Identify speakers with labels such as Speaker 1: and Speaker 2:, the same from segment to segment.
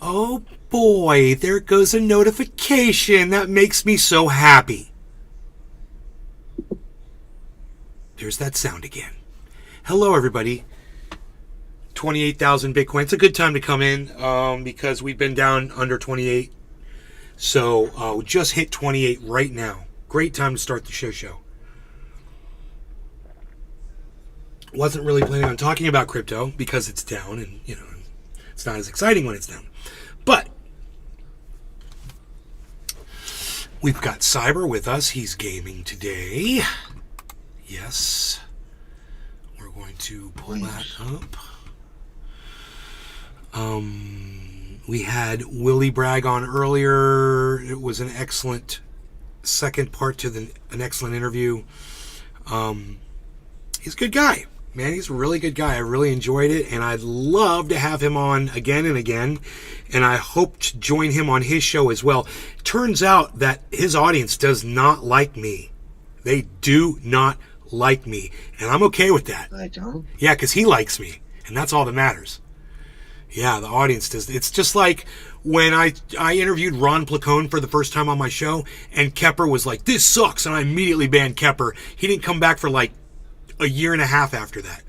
Speaker 1: Oh boy, there goes a notification. That makes me so happy. There's that sound again. Hello, everybody. 28,000 Bitcoin. It's a good time to come in because we've been down under 28. So we just hit 28 right now. Great time to start the show. Wasn't really planning on talking about crypto because it's down and, it's not as exciting when it's down. But we've got Cyber with us. He's gaming today. Yes. We're going to pull that up. We had Willie Bragg on earlier. It was an excellent second part to an excellent interview. He's a good guy. Man, he's a really good guy. I really enjoyed it, and I'd love to have him on again and again, and I hope to join him on his show as well. Turns out that his audience does not like me. They do not like me, and I'm okay with that.
Speaker 2: I don't?
Speaker 1: Yeah, because he likes me, and that's all that matters. Yeah, the audience does. It's just like when I interviewed Ron Placone for the first time on my show, and Kepper was like, "This sucks," and I immediately banned Kepper. He didn't come back for like a year and a half after that.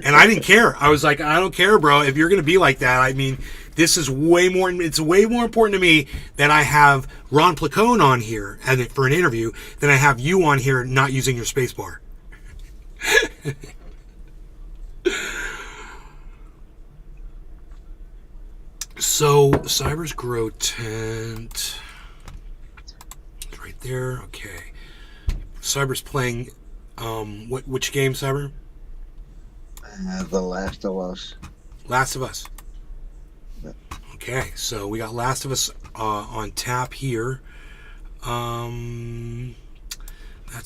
Speaker 1: And I didn't care. I was like, I don't care, bro. If you're going to be like that, I mean, this is it's way more important to me that I have Ron Placone on here for an interview than I have you on here not using your space bar. So, Cyber's Grow Tent. It's right there. Okay. Cyber's playing, which game, Cyber?
Speaker 2: The Last of Us.
Speaker 1: Last of Us. Okay, so we got Last of Us on tap here. That's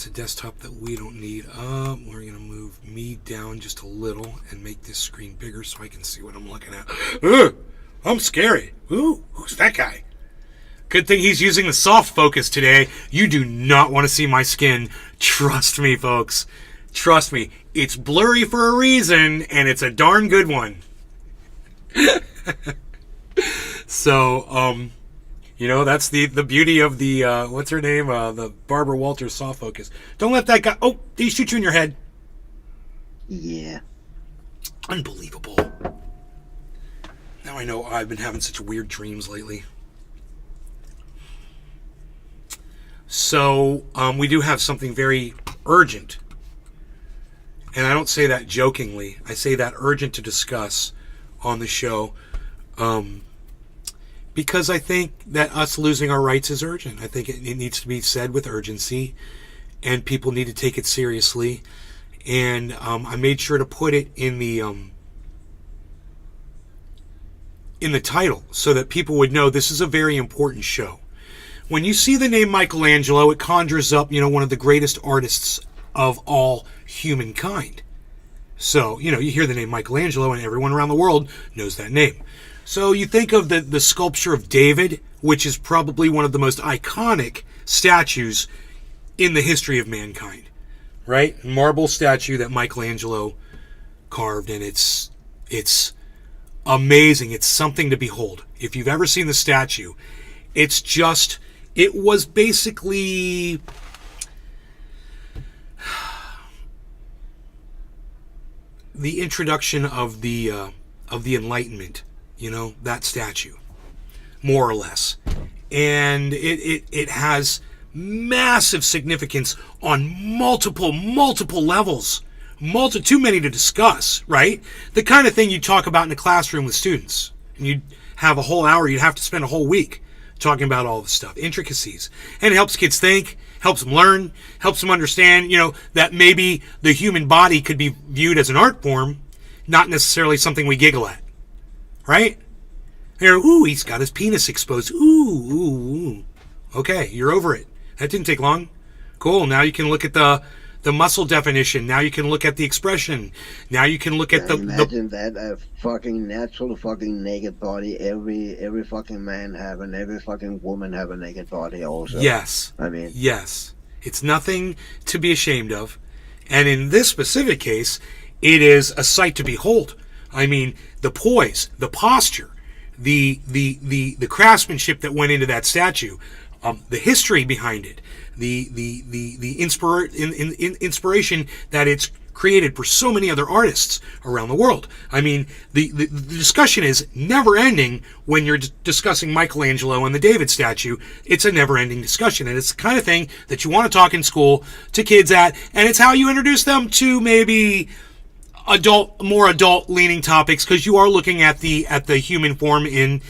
Speaker 1: a desktop that we don't need up. We're going to move me down just a little and make this screen bigger so I can see what I'm looking at. Ugh, I'm scary. Ooh, who's that guy? Good thing he's using the soft focus today. You do not want to see my skin. Trust me, folks. Trust me. It's blurry for a reason, and it's a darn good one. So, that's the beauty of the, what's her name? The Barbara Walters soft focus. Don't let that guy... Oh, did he shoot you in your head?
Speaker 2: Yeah.
Speaker 1: Unbelievable. Now I know I've been having such weird dreams lately. So, we do have something very urgent. And I don't say that jokingly. I say that urgent to discuss on the show. Because I think that us losing our rights is urgent. I think it needs to be said with urgency. And people need to take it seriously. And I made sure to put it in the title so that people would know this is a very important show. When you see the name Michelangelo, it conjures up, one of the greatest artists of all humankind. So, you hear the name Michelangelo and everyone around the world knows that name. So you think of the sculpture of David, which is probably one of the most iconic statues in the history of mankind, right? Marble statue that Michelangelo carved, and it's amazing. It's something to behold. If you've ever seen the statue, it was basically the introduction of the Enlightenment, that statue, more or less. And it has massive significance on multiple levels. Too many to discuss, right? The kind of thing you talk about in a classroom with students. And you'd have a whole hour, you'd have to spend a whole week talking about all the stuff, intricacies. And it helps kids think, helps them learn, helps them understand, that maybe the human body could be viewed as an art form, not necessarily something we giggle at. Right? Ooh, he's got his penis exposed. Ooh. Okay, you're over it. That didn't take long. Cool, now you can look at the muscle definition. Now you can look at the expression. Now you can look at
Speaker 2: imagine that a fucking natural fucking naked body. Every fucking man have, and every fucking woman have a naked body also.
Speaker 1: Yes. Yes. It's nothing to be ashamed of. And in this specific case, it is a sight to behold. I mean, the poise, the posture, the craftsmanship that went into that statue, the history behind it, the inspiration that it's created for so many other artists around the world. I mean, the discussion is never ending when you're discussing Michelangelo and the David statue. It's a never ending discussion, and it's the kind of thing that you want to talk in school to kids at, and it's how you introduce them to maybe more adult leaning topics, because you are looking at the human form in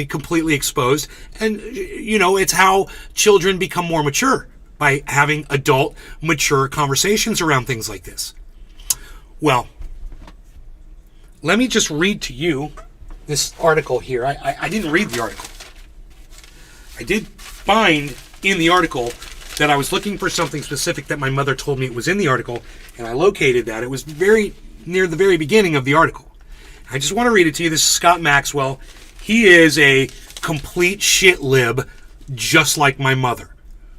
Speaker 1: completely exposed, and it's how children become more mature, by having adult, mature conversations around things like this. Well, let me just read to you this article here. I didn't read the article. I did find in the article that I was looking for something specific that my mother told me it was in the article, and I located that. It was very near the very beginning of the article. I just want to read it to you. This is Scott Maxwell. He is a complete shit lib, just like my mother.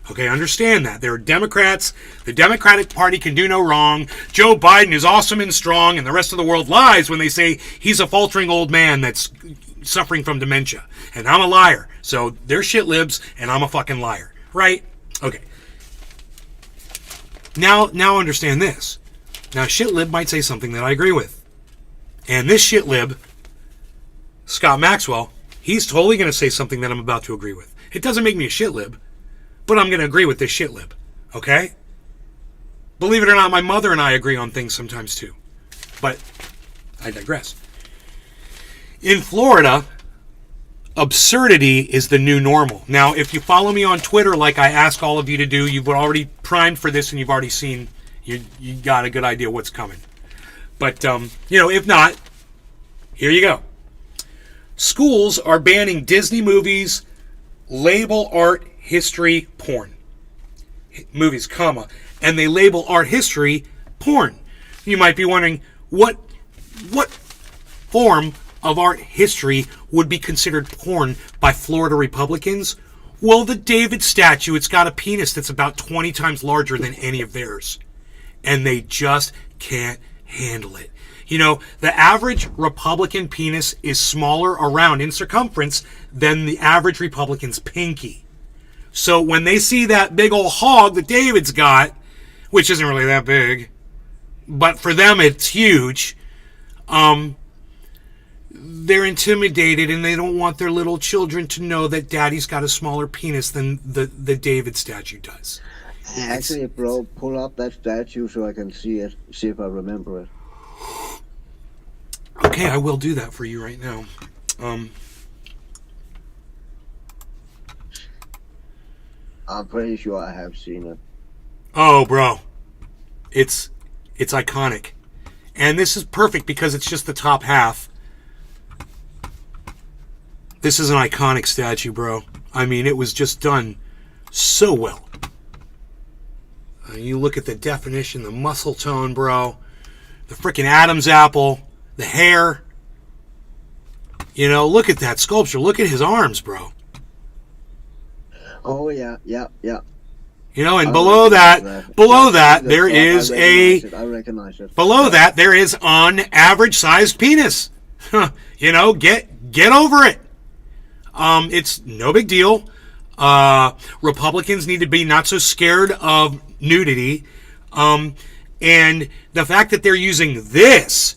Speaker 1: Okay, understand that. There are Democrats. The Democratic Party can do no wrong. Joe Biden is awesome and strong, and the rest of the world lies when they say he's a faltering old man that's suffering from dementia. And I'm a liar. So they're shit libs, and I'm a fucking liar. Right? Okay. Now understand this. Now, shit lib might say something that I agree with. And this shit lib, Scott Maxwell, he's totally going to say something that I'm about to agree with. It doesn't make me a shit lib, but I'm going to agree with this shit lib. Okay? Believe it or not, my mother and I agree on things sometimes too. But I digress. In Florida, absurdity is the new normal. Now, if you follow me on Twitter like I ask all of you to do, you've already primed for this and you've already seen, you got a good idea what's coming. But, if not, here you go. Schools are banning Disney movies, label art, history, porn. Movies, comma. And they label art history porn. You might be wondering, what form of art history would be considered porn by Florida Republicans? Well, the David statue, it's got a penis that's about 20 times larger than any of theirs. And they just can't handle it. The average Republican penis is smaller around in circumference than the average Republican's pinky. So when they see that big old hog that David's got, which isn't really that big, but for them it's huge, they're intimidated and they don't want their little children to know that daddy's got a smaller penis than the David statue does.
Speaker 2: Actually, bro, pull up that statue so I can see it, see if I remember it.
Speaker 1: Okay, I will do that for you right now.
Speaker 2: I'm pretty sure I have seen it.
Speaker 1: Oh, bro. It's iconic. And this is perfect because it's just the top half. This is an iconic statue, bro. I mean, it was just done so well. You look at the definition, the muscle tone, bro. The freaking Adam's apple. The hair. Look at that sculpture. Look at his arms, bro.
Speaker 2: Oh, yeah.
Speaker 1: And below that, there is
Speaker 2: I recognize it.
Speaker 1: Below that, there is an average-sized penis. Get over it. It's no big deal. Republicans need to be not so scared of nudity. And the fact that they're using this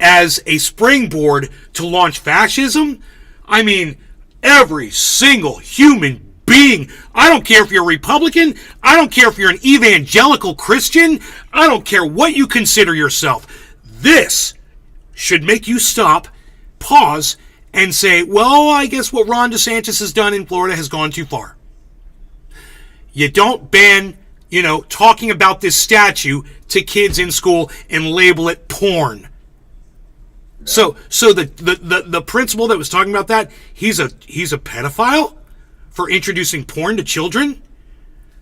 Speaker 1: as a springboard to launch fascism, I mean, every single human being, I don't care if you're a Republican, I don't care if you're an evangelical Christian, I don't care what you consider yourself, this should make you stop, pause, and say, well, I guess what Ron DeSantis has done in Florida has gone too far. You don't ban, talking about this statue to kids in school and label it porn. So the principal that was talking about that, he's a pedophile for introducing porn to children?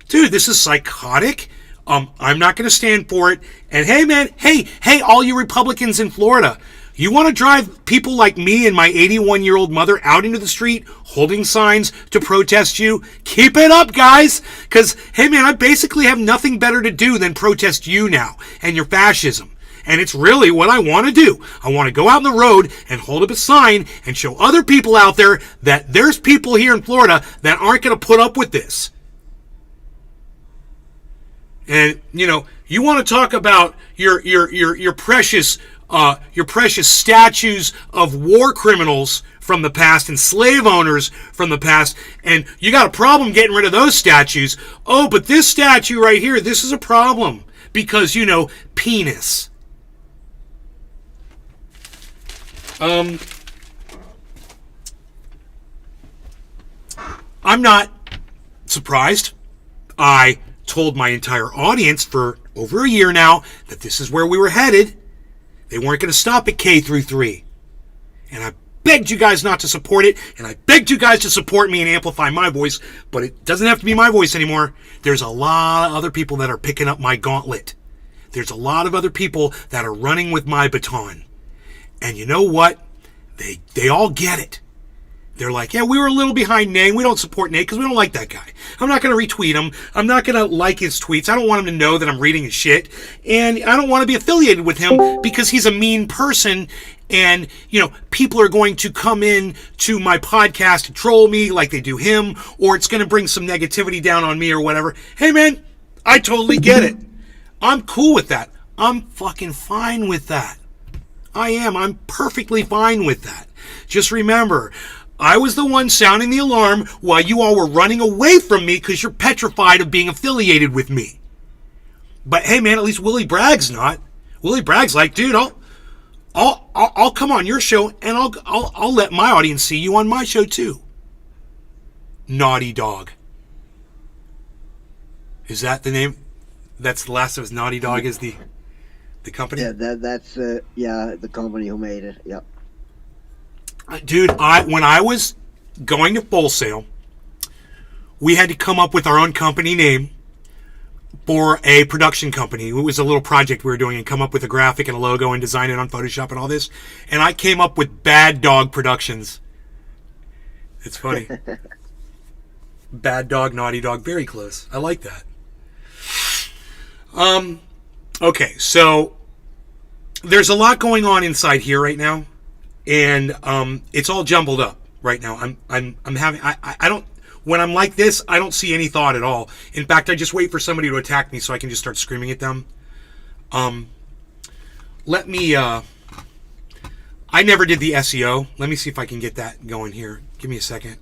Speaker 1: Dude, this is psychotic. I'm not going to stand for it. And hey, man, hey, all you Republicans in Florida, you want to drive people like me and my 81-year-old mother out into the street holding signs to protest you? Keep it up, guys. Because, hey, man, I basically have nothing better to do than protest you now and your fascism. And it's really what I want to do. I want to go out on the road and hold up a sign and show other people out there that there's people here in Florida that aren't going to put up with this. And, you know, you want to talk about your precious statues of war criminals from the past and slave owners from the past, and you got a problem getting rid of those statues. Oh, but this statue right here, this is a problem because, you know, penis. I'm not surprised. I told my entire audience for over a year now that this is where we were headed. They weren't going to stop at K through 3. And I begged you guys not to support it, and I begged you guys to support me and amplify my voice, but it doesn't have to be my voice anymore. There's a lot of other people that are picking up my gauntlet. There's a lot of other people that are running with my baton. And you know what? They all get it. They're like, yeah, we were a little behind Nate. We don't support Nate because we don't like that guy. I'm not going to retweet him. I'm not going to like his tweets. I don't want him to know that I'm reading his shit. And I don't want to be affiliated with him because he's a mean person. And, you know, people are going to come in to my podcast to troll me like they do him. Or it's going to bring some negativity down on me or whatever. Hey, man, I totally get it. I'm cool with that. I'm fucking fine with that. I am. I'm perfectly fine with that. Just remember, I was the one sounding the alarm while you all were running away from me because you're petrified of being affiliated with me. But hey, man, at least Willie Bragg's not. Willie Bragg's like, dude, I'll come on your show and I'll let my audience see you on my show too. Naughty Dog. Is that the name? That's the last of his. Naughty Dog is the company.
Speaker 2: Yeah, that's the company who made it. Yep.
Speaker 1: Dude, when I was going to Full Sail, we had to come up with our own company name for a production company. It was a little project we were doing and come up with a graphic and a logo and design it on Photoshop and all this. And I came up with Bad Dog Productions. It's funny. Bad Dog, Naughty Dog, very close. I like that. Okay, so there's a lot going on inside here right now. And it's all jumbled up right now. I'm having I don't, when I'm like this, I don't see any thought at all. In fact, I just wait for somebody to attack me so I can just start screaming at them. Let me I never did the SEO. Let me see if I can get that going here. Give me a second.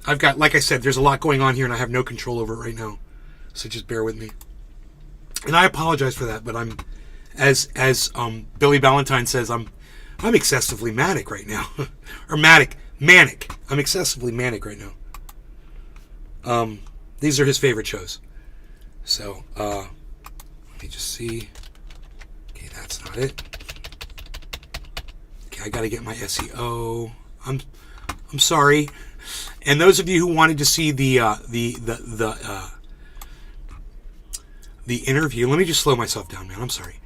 Speaker 1: I've got, like I said, there's a lot going on here and I have no control over it right now. So just bear with me. And I apologize for that, but I'm, as Billy Valentine says, I'm excessively manic right now. Or manic. I'm excessively manic right now. These are his favorite shows. So, let me just see. Okay, that's not it. Okay, I gotta get my SEO. I'm sorry. And those of you who wanted to see the interview, let me just slow myself down, man. I'm sorry.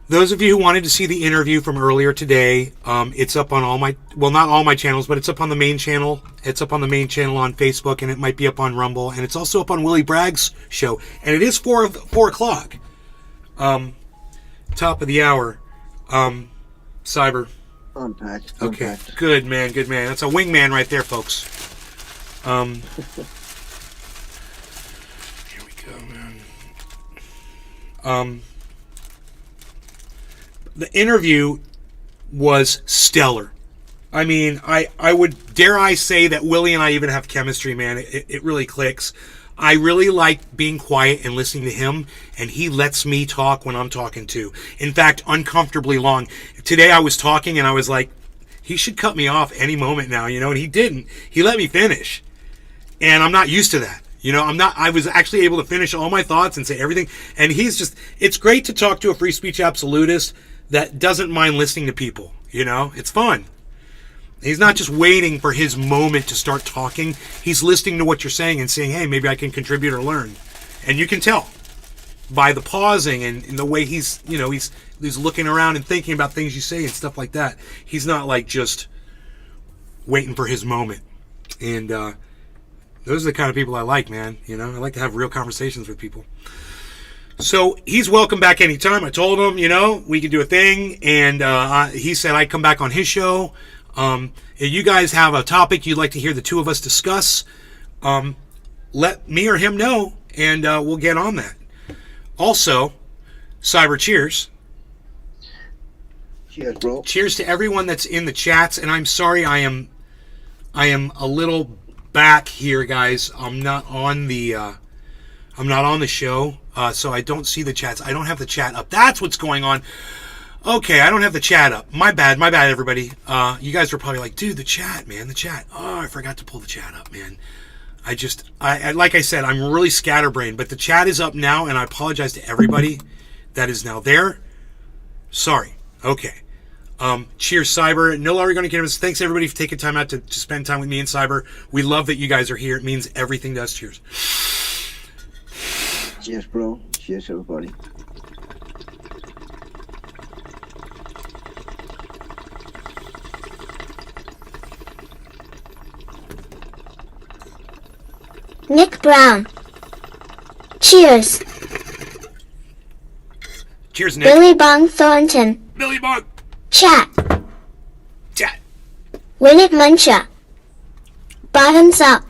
Speaker 1: Those of you who wanted to see the interview from earlier today, it's up on all my, well, not all my channels, but it's up on the main channel. It's up on the main channel on Facebook, and it might be up on Rumble, and it's also up on Willie Bragg's show. And it is 4 o'clock. Top of the hour. Cyber.
Speaker 2: Unpacked.
Speaker 1: Okay, good man. That's a wingman right there, folks. Here we go, man. The interview was stellar. I mean, I would dare I say that Willie and I even have chemistry, man. It really clicks. I really like being quiet and listening to him, and he lets me talk when I'm talking too. In fact, uncomfortably long. Today I was talking and I was like, he should cut me off any moment now, you know, and he didn't. He let me finish. And I'm not used to that. You know, I was actually able to finish all my thoughts and say everything. And it's great to talk to a free speech absolutist that doesn't mind listening to people, you know? It's fun. He's not just waiting for his moment to start talking. He's listening to what you're saying and saying, hey, maybe I can contribute or learn. And you can tell by the pausing and the way he's, you know, he's looking around and thinking about things you say and stuff like that. He's not like just waiting for his moment. And those are the kind of people I like, man. You know, I like to have real conversations with people. So he's welcome back anytime. I told him, we can do a thing. And he said I'd come back on his show. If you guys have a topic you'd like to hear the two of us discuss, let me or him know, and we'll get on that. Also, Cyber, cheers.
Speaker 2: Cheers, bro.
Speaker 1: Cheers to everyone that's in the chats. And I'm sorry, I am a little back here, guys. I'm not on the show, so I don't see the chats. I don't have the chat up. That's what's going on. Okay, I don't have the chat up. My bad, everybody. You guys are probably like, dude, the chat, man, the chat. Oh, I forgot to pull the chat up, man. I like I said, I'm really scatterbrained, but the chat is up now, and I apologize to everybody that is now there. Sorry. Okay. Cheers, Cyber. No longer going to cannabis. Thanks, everybody, for taking time out to spend time with me and Cyber. We love that you guys are here. It means everything to us. Cheers.
Speaker 2: Cheers, bro. Cheers, everybody.
Speaker 3: Nick Brown. Cheers.
Speaker 1: Cheers, Nick.
Speaker 3: Billy Bong Thornton.
Speaker 1: Billy Bong.
Speaker 3: Chat.
Speaker 1: Chat.
Speaker 3: Winnet Muncha. Bottoms up.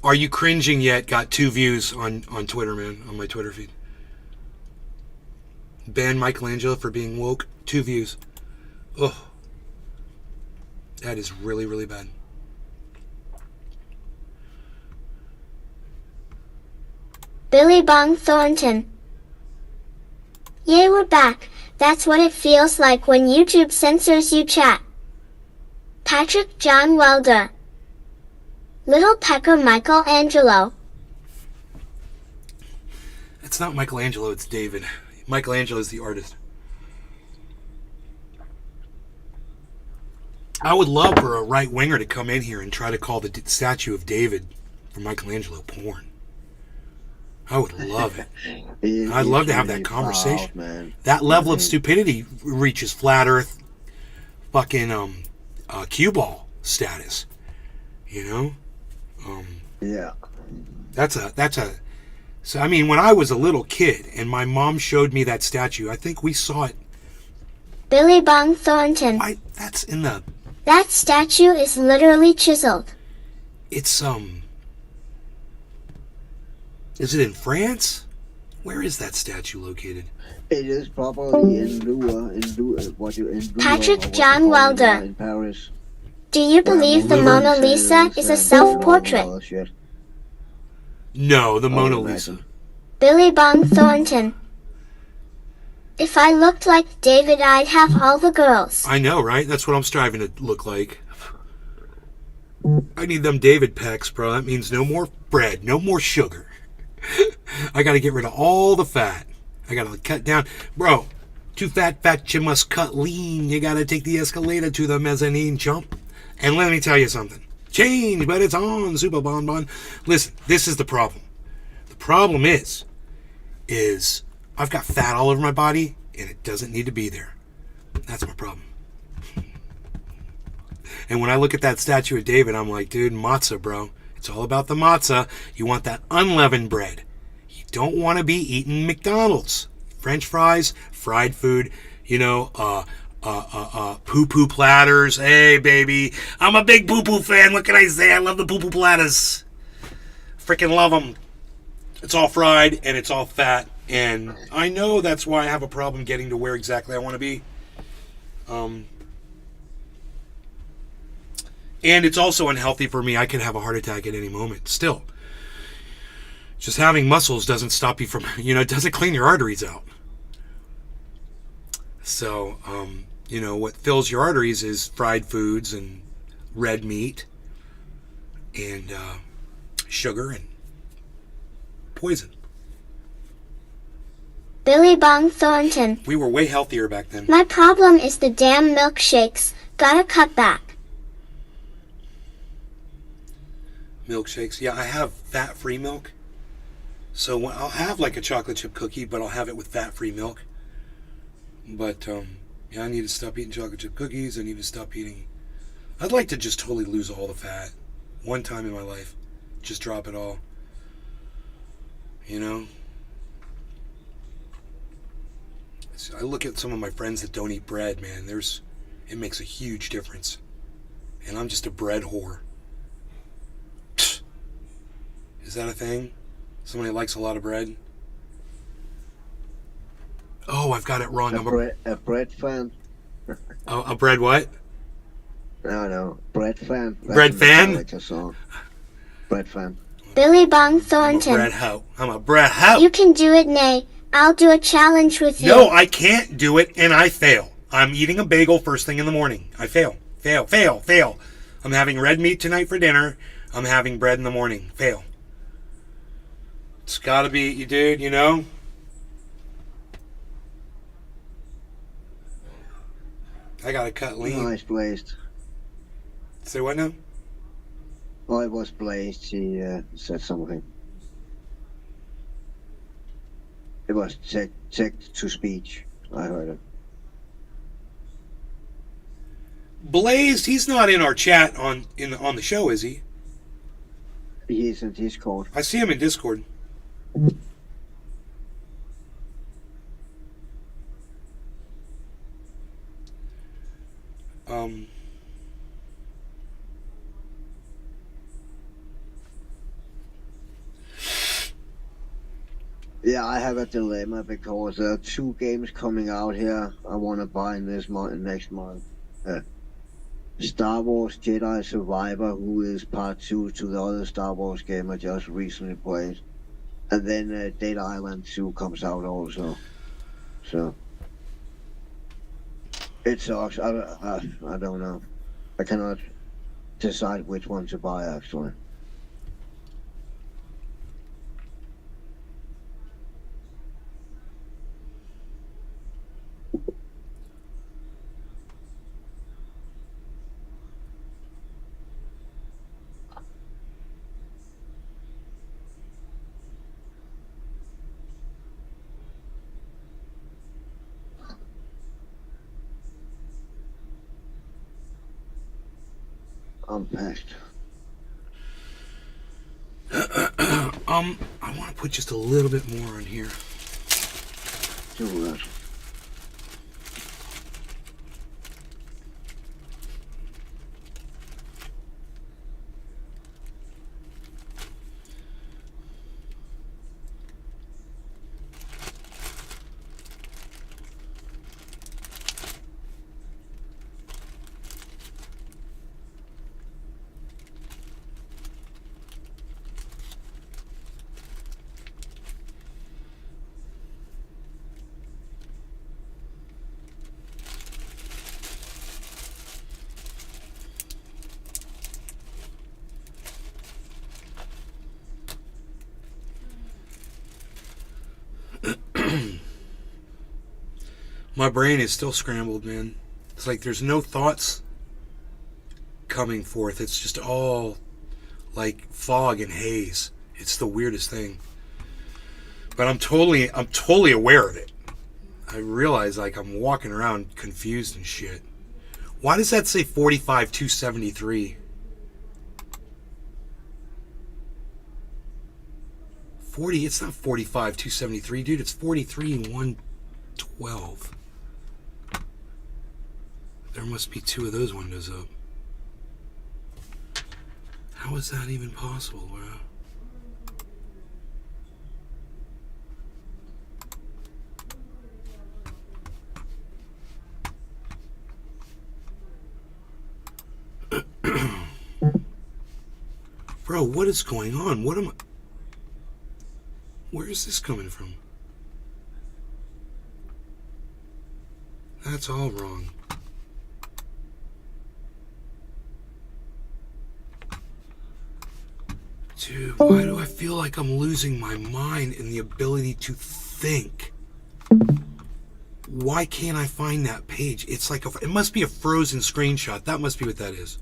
Speaker 1: Are you cringing yet? Got 2 views on Twitter, man, on my Twitter feed. Ban Michelangelo for being woke. 2 views. Ugh. That is really, really bad.
Speaker 3: Billy Bong Thornton. Yay, we're back. That's what it feels like when YouTube censors you, chat. Patrick John Welder. Little Pecker Michaelangelo.
Speaker 1: It's not Michelangelo, it's David. Michelangelo is the artist. I would love for a right-winger to come in here and try to call the statue of David from Michelangelo porn. I would love it. I'd love to have that conversation.
Speaker 2: Man.
Speaker 1: That level of stupidity reaches flat earth fucking cue ball status.
Speaker 2: Yeah.
Speaker 1: So I mean, when I was a little kid and my mom showed me that statue, I think we saw it.
Speaker 3: Billy Bong Thornton.
Speaker 1: That
Speaker 3: statue is literally chiseled.
Speaker 1: It's is it in France? Where is that statue located?
Speaker 2: It is probably in
Speaker 3: Patrick John Welder.
Speaker 2: In Paris.
Speaker 3: Do you believe the Mona Lisa is a self-portrait?
Speaker 1: No, the Mona Lisa.
Speaker 3: Billy Bong Thornton. If I looked like David, I'd have all the girls.
Speaker 1: I know, right? That's what I'm striving to look like. I need them David pecs, bro. That means no more bread, no more sugar. I gotta get rid of all the fat. I gotta cut down. Bro, too fat, you must cut lean. You gotta take the escalator to the mezzanine, chump. And let me tell you something. Change, but it's on, Super Bonbon. Listen, this is the problem. The problem is I've got fat all over my body, and it doesn't need to be there. That's my problem. And when I look at that statue of David, I'm like, dude, matzah, bro. It's all about the matzah. You want that unleavened bread. You don't want to be eating McDonald's. French fries, fried food, poo-poo platters. Hey, baby. I'm a big poo-poo fan. What can I say? I love the poo-poo platters. Freaking love them. It's all fried and it's all fat. And I know that's why I have a problem getting to where exactly I want to be. And it's also unhealthy for me. I could have a heart attack at any moment. Still, just having muscles doesn't stop you from, it doesn't clean your arteries out. So, what fills your arteries is fried foods and red meat and sugar and poison.
Speaker 3: Billy Bong Thornton.
Speaker 1: We were way healthier back then.
Speaker 3: My problem is the damn milkshakes. Gotta cut back.
Speaker 1: Milkshakes. Yeah, I have fat-free milk. So I'll have like a chocolate chip cookie, but I'll have it with fat-free milk. But, yeah, I need to stop eating chocolate chip cookies. I need to stop eating... I'd like to just totally lose all the fat. One time in my life. Just drop it all. You know? I look at some of my friends that don't eat bread, man. It makes a huge difference. And I'm just a bread whore. Is that a thing? Somebody likes a lot of bread? Oh, I've got it wrong.
Speaker 2: A bread fan?
Speaker 1: A bread what?
Speaker 2: No. Bread fan.
Speaker 1: Bread fan?
Speaker 2: Like a song. Bread fan.
Speaker 3: Billy Bong
Speaker 1: I'm a
Speaker 3: Thornton.
Speaker 1: bread hoe. I'm a bread hoe.
Speaker 3: You can do it, Nay. I'll do a challenge with you.
Speaker 1: No, I can't do it, and I fail. I'm eating a bagel first thing in the morning. I fail. Fail. I'm having red meat tonight for dinner. I'm having bread in the morning. Fail. It's gotta be, you dude, you know? I gotta cut lean.
Speaker 2: Nice blazed.
Speaker 1: Say what now?
Speaker 2: Oh, it was blazed. He said something. It was text to speech. I heard it.
Speaker 1: Blazed, he's not in our chat on the show, is he?
Speaker 2: He's in Discord.
Speaker 1: I see him in Discord.
Speaker 2: Yeah, I have a dilemma because there are 2 games coming out here I want to buy in this month and next month. Star Wars Jedi Survivor, who is part 2 to the other Star Wars game I just recently played. And then Dead Island 2 comes out also. So it sucks. I don't know. I cannot decide which one to buy actually. I'm packed.
Speaker 1: I want to put just a little bit more on here.
Speaker 2: Do that.
Speaker 1: My brain is still scrambled, man. It's like there's no thoughts coming forth. It's just all like fog and haze. It's the weirdest thing. But I'm totally aware of it. I realize like I'm walking around confused and shit. Why does that say 45,273? 40, it's not 45,273, dude. It's 43,112. There must be 2 of those windows up. How is that even possible, bro? Bro, what is going on? What am I... Where is this coming from? That's all wrong. Dude, why do I feel like I'm losing my mind and the ability to think? Why can't I find that page? It's like it must be a frozen screenshot. That must be what that is.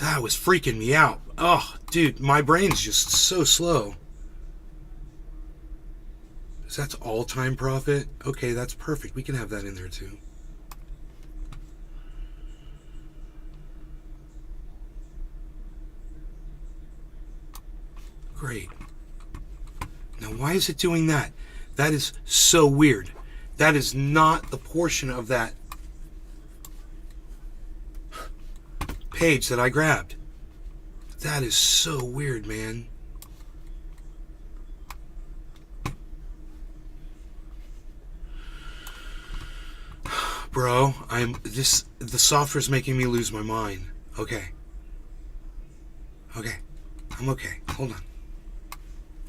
Speaker 1: That was freaking me out. Oh, dude, my brain's just so slow. So that's all-time profit? Okay, that's perfect. We can have that in there too. Great. Now, why is it doing that? That is so weird. That is not the portion of that page that I grabbed. That is so weird, man. Bro, the software's making me lose my mind. Okay. Okay. I'm okay. Hold on.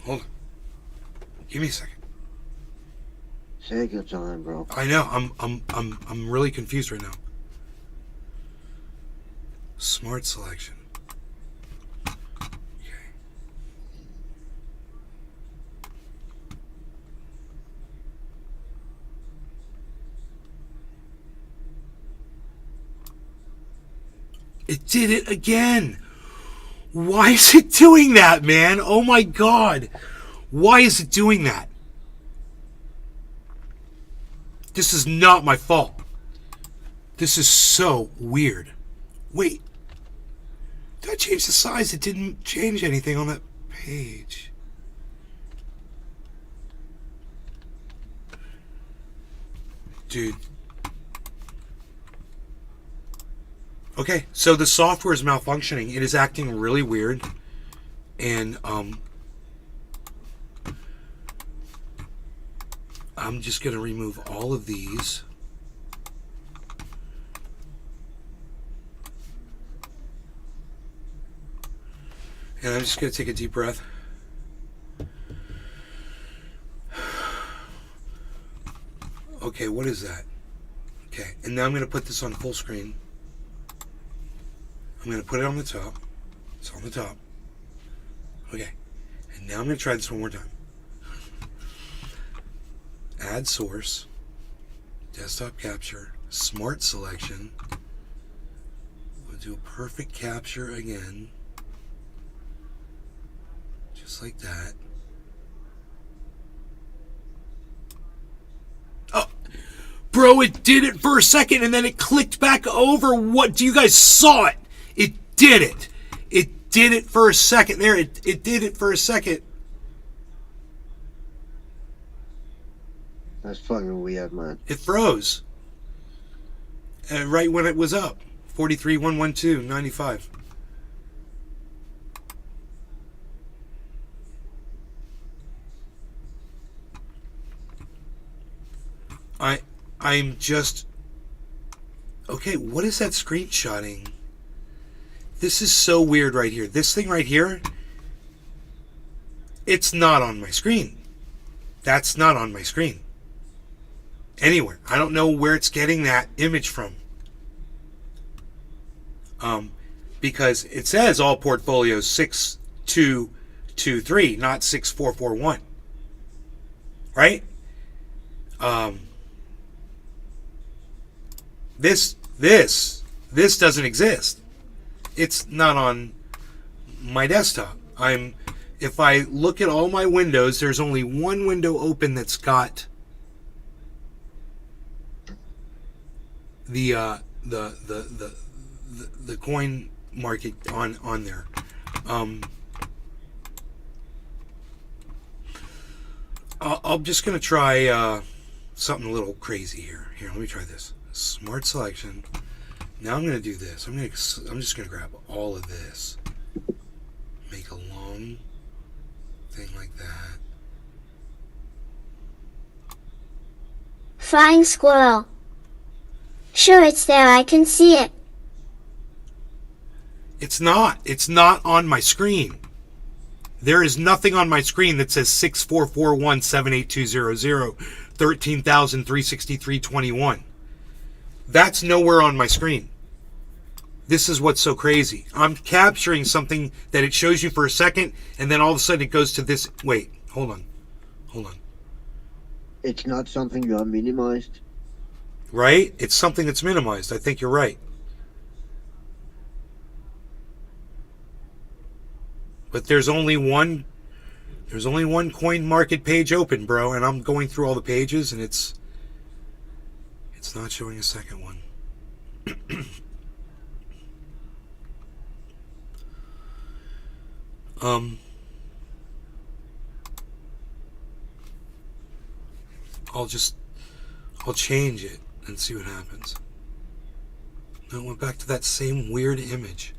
Speaker 1: Hold on. Give me a second.
Speaker 2: Take your time, bro.
Speaker 1: I know. I'm really confused right now. Smart selection. Okay. It did it again. Why is it doing that, man? Oh my God. Why is it doing that? This is not my fault. This is so weird. Wait. Did I change the size? It didn't change anything on that page. Dude. Okay, so the software is malfunctioning. It is acting really weird. And, I'm just going to remove all of these. And I'm just going to take a deep breath. Okay, what is that? Okay, and now I'm going to put this on full screen. I'm going to put it on the top. It's on the top. Okay, and now I'm going to try this one more time. Add source, desktop capture, smart selection. We'll do a perfect capture again. Just like that. Oh, bro, it did it for a second and then it clicked back over. What? Do you guys saw it? It did it. It did it for a second. There, it did it for a second.
Speaker 2: That's fucking weird, man.
Speaker 1: It froze. Right when it was up. 43,112.95. I'm just... Okay, what is that screenshotting? This is so weird right here. This thing right here, it's not on my screen. That's not on my screen. Anywhere. I don't know where it's getting that image from. Because it says all portfolios 6223, not 6441. Right? This doesn't exist. It's not on my desktop. If I look at all my windows, there's only one window open that's got the coin market on there. I'm just gonna try something a little crazy here. Here, let me try this. Smart selection. Now I'm gonna do this. I'm just gonna grab all of this, make a long thing like that.
Speaker 3: Flying squirrel. Sure, it's there. I can see it.
Speaker 1: It's not. It's not on my screen. There is nothing on my screen that says 64417820 13,363.21. That's nowhere on my screen. This is what's so crazy. I'm capturing something that it shows you for a second, and then all of a sudden it goes to this. Wait, hold on. Hold on.
Speaker 2: It's not something you have minimized.
Speaker 1: right? It's something that's minimized. I think you're right. But there's only one coin market page open, bro, and I'm going through all the pages and it's not showing a second one. I'll change it and see what happens. No, it went back to that same weird image.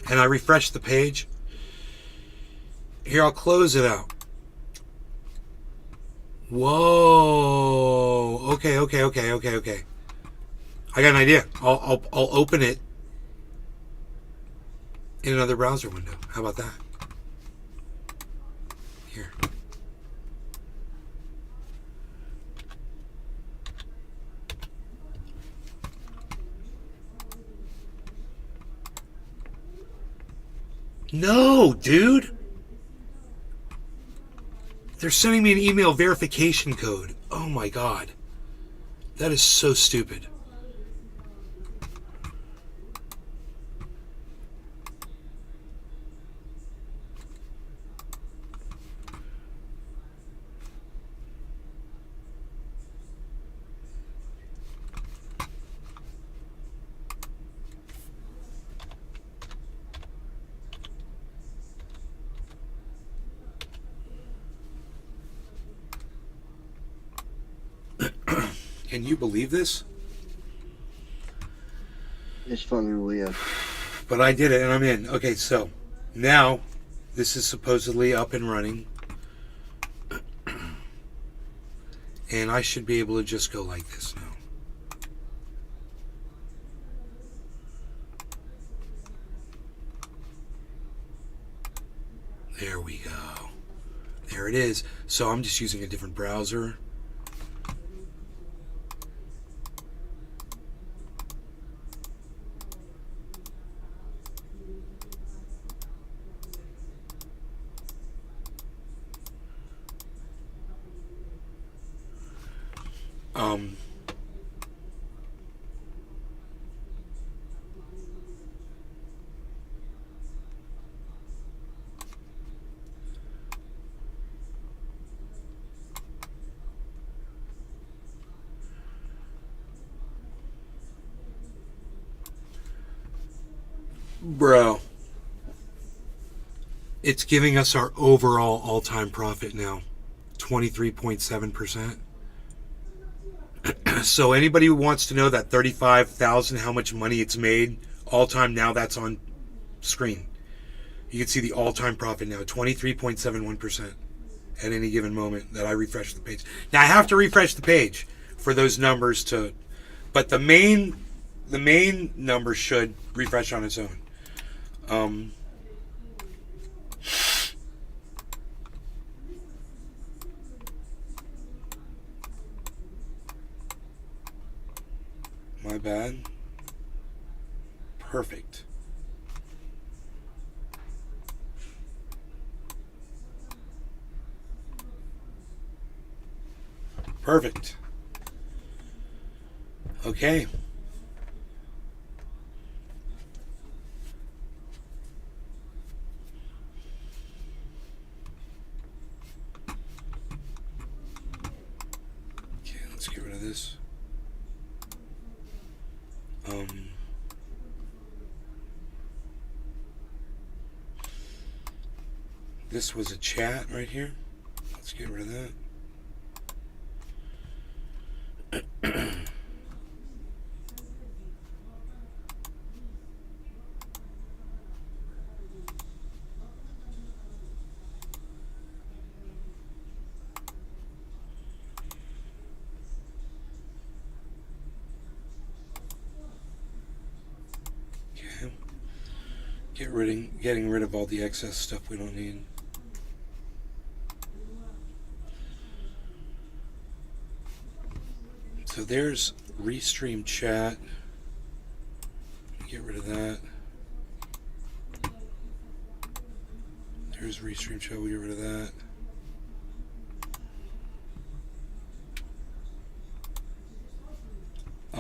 Speaker 1: And I refreshed the page. Here, I'll close it out. Whoa. Okay. I got an idea. I'll open it in another browser window. How about that? Here. No, dude. They're sending me an email verification code. Oh my god. That is so stupid. Can you believe this?
Speaker 2: It's fucking weird.
Speaker 1: But I did it and I'm in. Okay, so now this is supposedly up and running. And I should be able to just go like this now. There we go. There it is. So I'm just using a different browser. Bro, it's giving us our overall all-time profit now, 23.7%. So anybody who wants to know that 35,000, how much money it's made all-time now, that's on screen. You can see the all-time profit now, 23.71% at any given moment that I refresh the page. Now I have to refresh the page for those numbers to, but the main number should refresh on its own. My bad. Perfect. Perfect. Okay. Okay, let's get rid of this. This was a chat right here. Let's get rid of that. Okay. Getting rid of all the excess stuff we don't need. So there's restream chat. Get rid of that. There's restream chat. We get rid of that.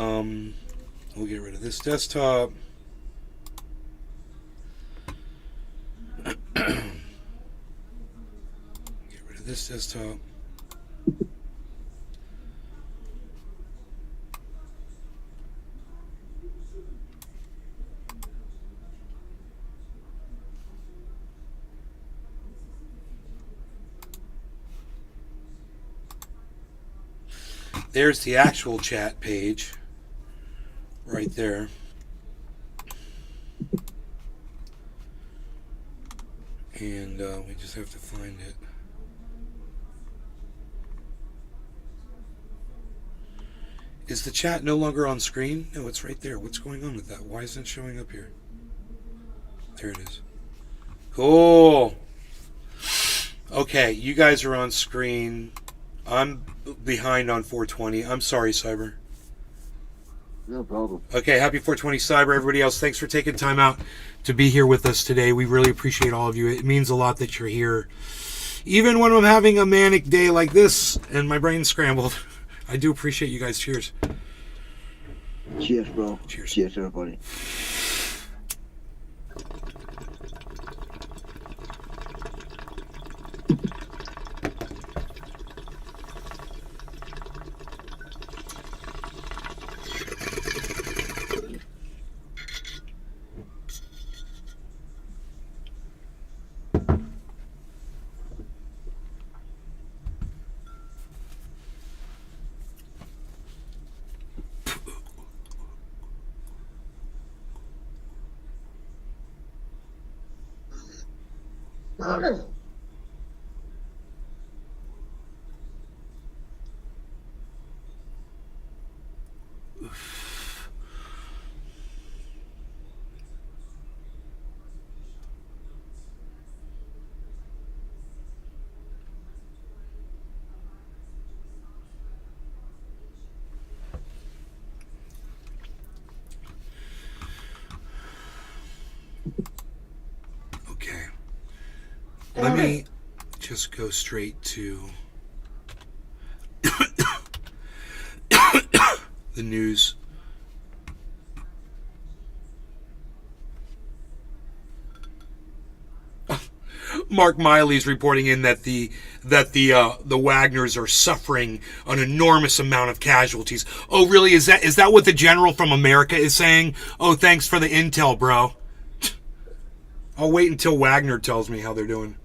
Speaker 1: We'll get rid of this desktop. Get rid of this desktop. There's the actual chat page right there. And we just have to find it. Is the chat no longer on screen? No, it's right there. What's going on with that? Why isn't it showing up here? There it is. Cool. Okay, you guys are on screen. I'm behind on 420. I'm sorry, Cyber.
Speaker 2: No problem.
Speaker 1: Okay, happy 420 Cyber. Everybody else, thanks for taking time out to be here with us today. We really appreciate all of you. It means a lot that you're here. Even when I'm having a manic day like this and my brain's scrambled, I do appreciate you guys. Cheers.
Speaker 2: Cheers, bro.
Speaker 1: Cheers.
Speaker 2: Cheers, everybody.
Speaker 1: Okay. Let me just go straight to the news. Mark Miley's reporting in that the Wagners are suffering an enormous amount of casualties. Oh, really? Is that what the general from America is saying? Oh, thanks for the intel, bro. I'll wait until Wagner tells me how they're doing.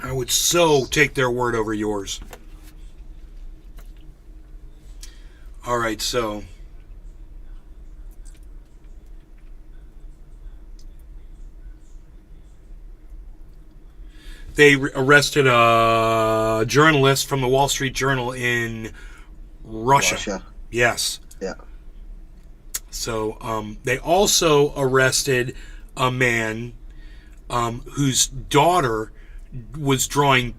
Speaker 1: I would so take their word over yours. All right, so they arrested a journalist from the Wall Street Journal in Russia. Yes.
Speaker 2: Yeah.
Speaker 1: So they also arrested a man whose daughter was drawing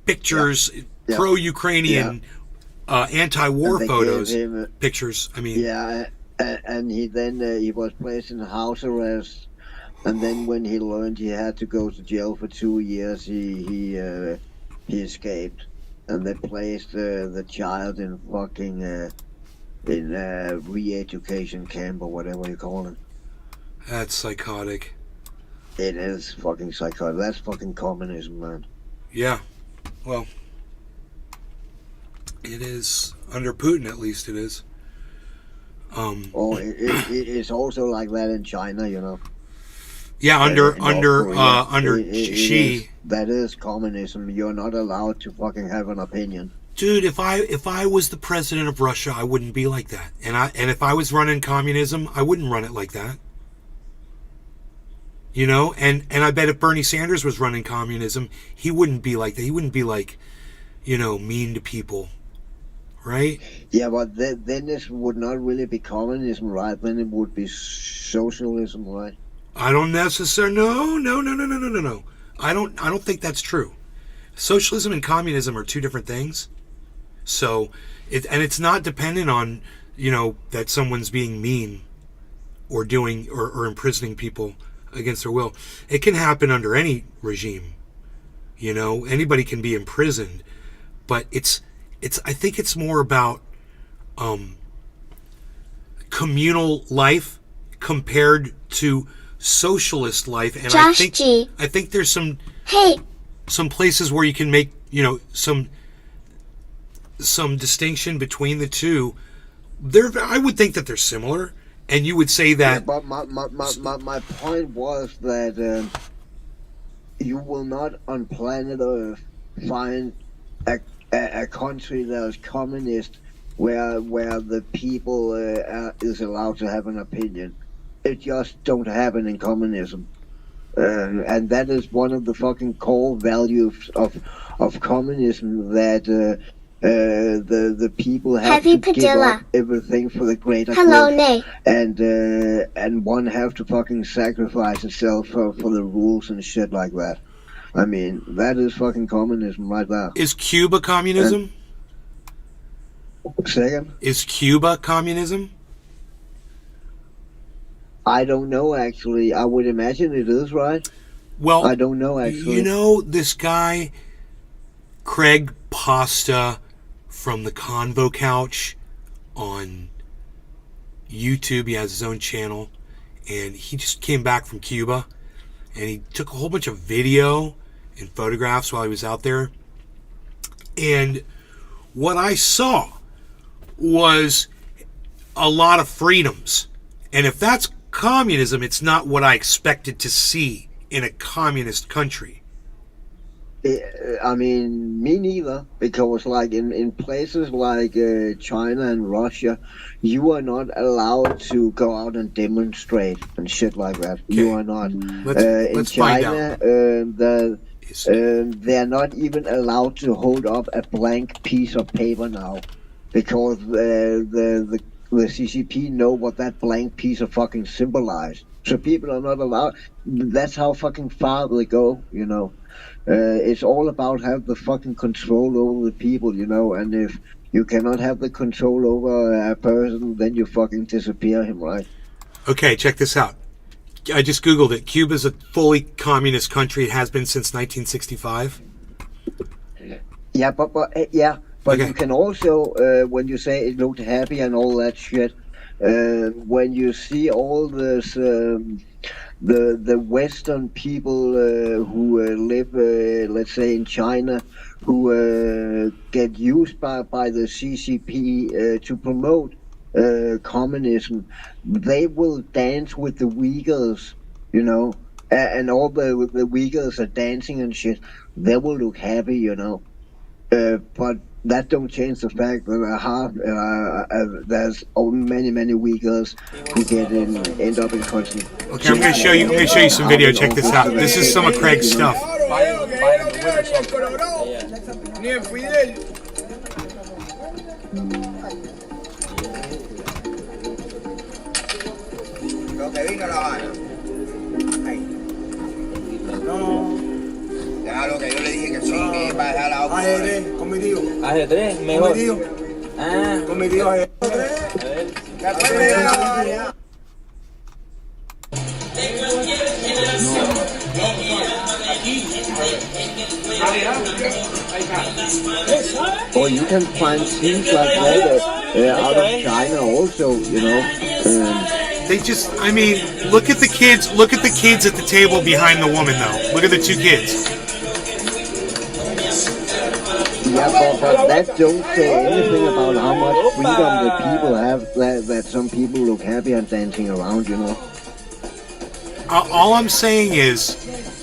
Speaker 1: pictures, pro-Ukrainian, anti-war photos, pictures. I mean,
Speaker 2: yeah, and he then he was placed in house arrest, and then when he learned he had to go to jail for 2 years, he escaped, and they placed the child in fucking in re-education camp or whatever you call it.
Speaker 1: That's psychotic.
Speaker 2: It is fucking psychotic. That's fucking communism, man.
Speaker 1: Yeah. Well, it is under Putin, at least it is.
Speaker 2: It's also like that in China, you know.
Speaker 1: Yeah, under
Speaker 2: It
Speaker 1: Xi.
Speaker 2: is, that is communism. You're not allowed to fucking have an opinion.
Speaker 1: Dude, if I was the president of Russia, I wouldn't be like that. And if I was running communism, I wouldn't run it like that. You know, and I bet if Bernie Sanders was running communism, he wouldn't be like that. He wouldn't be like, you know, mean to people, right?
Speaker 2: Yeah, but then this would not really be communism, right? Then it would be socialism, right?
Speaker 1: I don't necessarily. No. I don't think that's true. Socialism and communism are two different things. So, it's not dependent on, you know, that someone's being mean or doing or imprisoning people against their will. It can happen under any regime. You know, anybody can be imprisoned, but I think it's more about communal life compared to socialist life, and
Speaker 3: Josh G.
Speaker 1: I think there's
Speaker 3: Hey,
Speaker 1: some places where you can make, you know, some distinction between the two. I would think that they're similar, and you would say that.
Speaker 2: Yeah, but my point was that you will not on planet Earth find a country that is communist where the people is allowed to have an opinion. It just don't happen in communism. And that is one of the fucking core values of communism, that the people have
Speaker 3: Heavy
Speaker 2: to give
Speaker 3: Padilla.
Speaker 2: up everything for the greater
Speaker 3: hello,
Speaker 2: good,
Speaker 3: Nay.
Speaker 2: and one have to fucking sacrifice itself for the rules and shit like that. I mean, that is fucking communism right there.
Speaker 1: Is Cuba communism?
Speaker 2: Second,
Speaker 1: Is Cuba communism?
Speaker 2: I don't know actually. I would imagine it is, right?
Speaker 1: Well,
Speaker 2: I don't know actually.
Speaker 1: you know this guy, Craig Pasta from the Convo Couch on YouTube. He has his own channel, and he just came back from Cuba, and he took a whole bunch of video and photographs while he was out there. And what I saw was a lot of freedoms. And if that's communism, it's not what I expected to see in a communist country.
Speaker 2: I mean, me neither, because like in places like China and Russia, you are not allowed to go out and demonstrate and shit like that.
Speaker 1: Okay.
Speaker 2: You are not.
Speaker 1: Let's find
Speaker 2: China,
Speaker 1: out.
Speaker 2: they're not even allowed to hold up a blank piece of paper now, because the CCP know what that blank piece of fucking symbolized. So people are not allowed. That's how fucking far they go, you know. It's all about have the fucking control over the people, you know, and if you cannot have the control over a person, then you fucking disappear him, right?
Speaker 1: Okay, check this out. I just Googled it. Cuba's a fully communist country. It has been since 1965.
Speaker 2: Yeah, but
Speaker 1: Okay.
Speaker 2: you can also, when you say it looked happy and all that shit, when you see all this, the Western people who live, let's say in China, who get used by the CCP to promote communism, they will dance with the Uyghurs, you know, and all the Uyghurs are dancing and shit. They will look happy, you know. But that don't change the fact that there's many Uyghurs who end up in constant.
Speaker 1: Okay, I'm gonna show you some video. Check this out. This is some of Craig's stuff.
Speaker 4: Déjalo que yo le dije que sí, que va a dejar la otra.
Speaker 5: Ajedrez, con mi tío.
Speaker 6: Ajedrez,
Speaker 5: Con
Speaker 6: mejor.
Speaker 5: mi tío.
Speaker 6: Ah,
Speaker 5: Con mi tío ajedrez.
Speaker 6: a ver.
Speaker 2: Or you can find things like that out of China also, you know.
Speaker 1: They just, I mean, look at the kids. Look at the kids at the table behind the woman, though. Look at the two kids.
Speaker 2: Yeah, but that don't say anything about how much freedom the people have, that some people look happy and dancing around, you know.
Speaker 1: All I'm saying is,